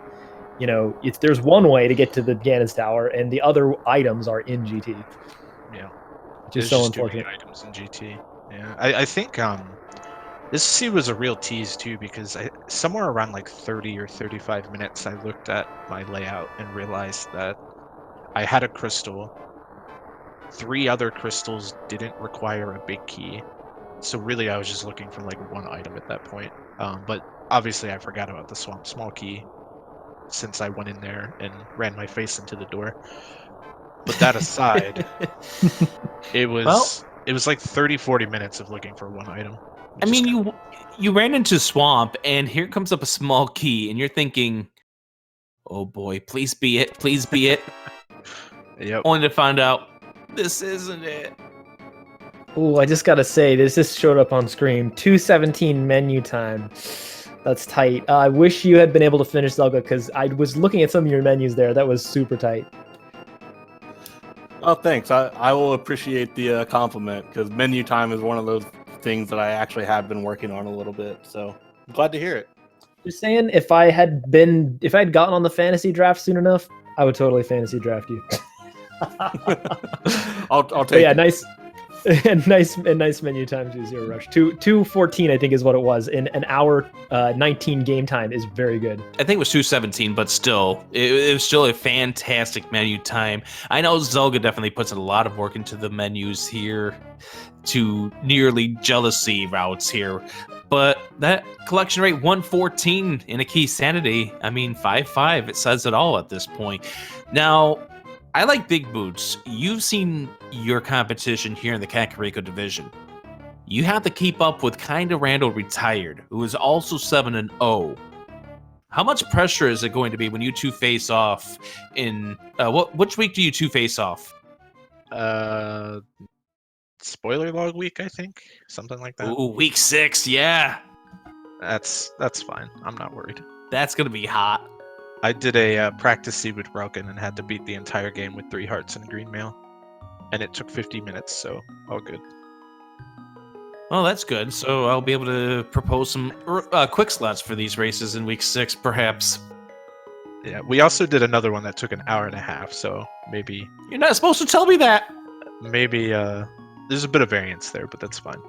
there's one way to get to the Ganon's Tower, and the other items are in GT. Yeah, Which is There's so just too unfortunate. many items in GT. Yeah, I think this C was a real tease too, because somewhere around like 30 or 35 minutes, I looked at my layout and realized that I had a crystal. 3 other crystals didn't require a big key, so really I was just looking for like one item at that point. But obviously I forgot about the Swamp Small Key since I went in there and ran my face into the door. But that aside, it was like 30-40 minutes of looking for one item. I mean, you ran into swamp, and here comes up a small key, and you're thinking, "Oh boy, please be it, please be it." Yep. Only to find out this isn't it. Ooh, I just gotta say, this just showed up on screen. 2:17 menu time. That's tight. I wish you had been able to finish Zelda, because I was looking at some of your menus there. That was super tight. Oh, thanks. I will appreciate the compliment, because menu time is one of those things that I actually have been working on a little bit. So I'm glad to hear it. Just saying, if I had gotten on the fantasy draft soon enough, I would totally fantasy draft you. I'll But take yeah, it. nice. nice menu time to zer0rush. 2:14, I think, is what it was. In an hour 19 game time is very good. I think it was 2:17, but still, it was still a fantastic menu time. I know Zelda definitely puts a lot of work into the menus here, to nearly jealousy routes here. But that collection rate 114 in a key sanity, I mean 5/5, it says it all at this point. Now, I like Big Boots. You've seen your competition here in the Kakariko division. You have to keep up with Kinda Randall Retired, who is also 7-0. How much pressure is it going to be when you two face off in which week do you two face off? Spoiler log week, I think, something like that. Ooh, week 6, yeah. That's fine. I'm not worried. That's gonna be hot. I did a practice seed with Broken and had to beat the entire game with 3 hearts and green mail, and it took 50 minutes, so all good. Well, that's good. So I'll be able to propose some quick slots for these races in week 6, perhaps. Yeah, we also did another one that took an hour and a half, so maybe You're not supposed to tell me that. There's a bit of variance there, but that's fine.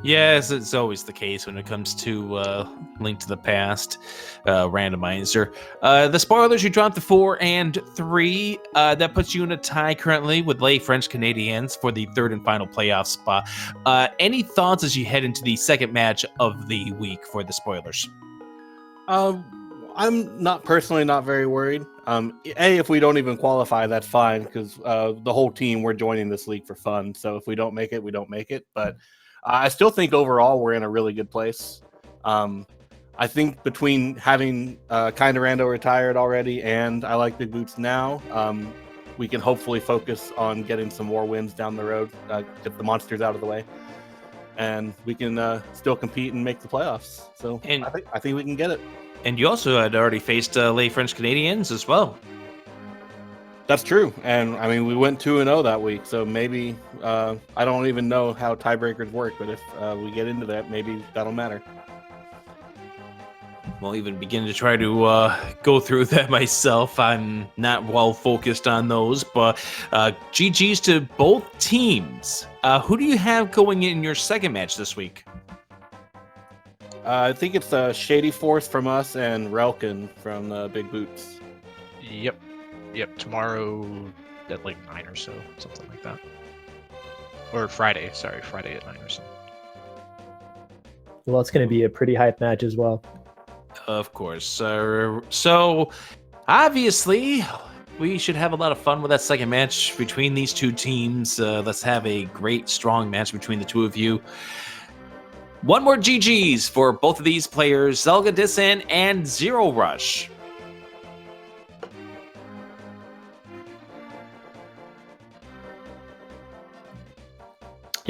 Yeah, it's always the case when it comes to Link to the Past, Randomizer. The spoilers, you dropped the 4 and 3. That puts you in a tie currently with Les French Canadiens for the 3rd and final playoff spot. Any thoughts as you head into the second match of the week for the spoilers? I'm not very worried. If we don't even qualify, that's fine, because the whole team, we're joining this league for fun. So if we don't make it, we don't make it. But I still think overall we're in a really good place. I think between having Kinda Rando retired already and I like Big Boots now, we can hopefully focus on getting some more wins down the road, get the monsters out of the way, and we can still compete and make the playoffs. So I think we can get it. And you also had already faced Les French Canadiens as well. That's true, and I mean we went 2-0 that week, so maybe I don't even know how tiebreakers work, but if we get into that, maybe that'll matter. Won't even begin to try to go through that myself. I'm not well focused on those, but GG's to both teams. Who do you have going in your second match this week? I think it's Shady Force from us and Relkin from Big Boots. Yep, tomorrow at like 9 or so, something like that. Or Friday at 9 or so. Well, it's going to be a pretty hype match as well. Of course. So, obviously, we should have a lot of fun with that second match between these two teams. Let's have a great, strong match between the two of you. One more GG's for both of these players, zelgadissan and zer0rush.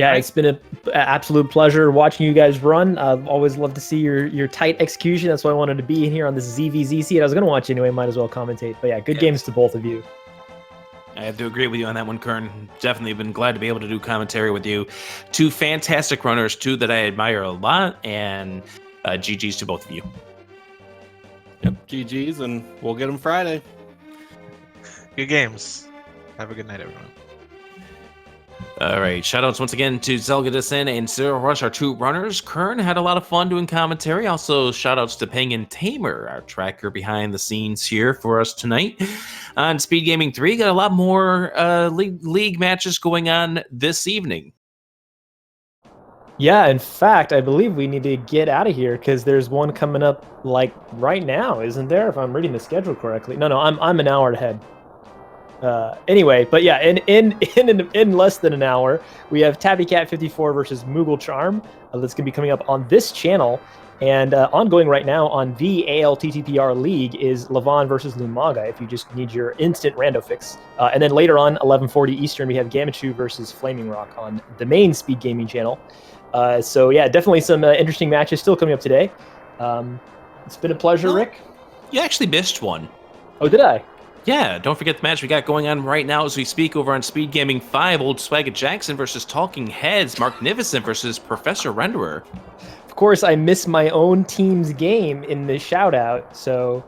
Yeah, Right. it's been an absolute pleasure watching you guys run. I've always loved to see your tight execution. That's why I wanted to be in here on this ZVZ seat. I was going to watch anyway, might as well commentate. But yeah, good Yes. games to both of you. I have to agree with you on that one, Kern. Definitely been glad to be able to do commentary with you. Two fantastic runners, two that I admire a lot, and GG's to both of you. Yep, GG's, and we'll get them Friday. Good games. Have a good night, everyone. All right, shoutouts once again to zelgadissan and zer0rush, our two runners. Kern had a lot of fun doing commentary. Also, shoutouts to Peng and Tamer, our tracker behind the scenes here for us tonight. On SpeedGaming 3, got a lot more league matches going on this evening. Yeah, in fact, I believe we need to get out of here because there's one coming up like right now, isn't there? If I'm reading the schedule correctly. No, I'm an hour ahead. Anyway, but yeah, in less than an hour, we have TabbyCat54 versus Moogle Charm. That's gonna be coming up on this channel, and ongoing right now on the ALTTPR League is Levon versus Lumaga. If you just need your instant rando fix, and then later on 11:40 Eastern, we have Gamachu versus Flaming Rock on the main Speed Gaming channel. So yeah, definitely some interesting matches still coming up today. It's been a pleasure, Well, Rick. You actually missed one. Oh, did I? Yeah, don't forget the match we got going on right now as we speak over on Speed Gaming 5. Old Swagger Jackson versus Talking Heads. Magnificent versus Professor Renderer. Of course, I missed my own team's game in the shout out. So,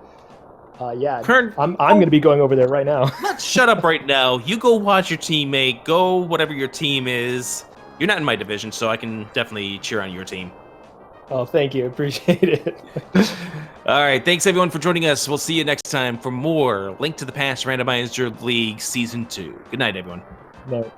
yeah, Kern, I'm going to be going over there right now. let's shut up right now. You go watch your teammate. Go whatever your team is. You're not in my division, so I can definitely cheer on your team. Oh, thank you. Appreciate it. All right, thanks everyone for joining us. We'll see you next time for more Link to the Past Randomizer League Season 2. Good night, everyone. No.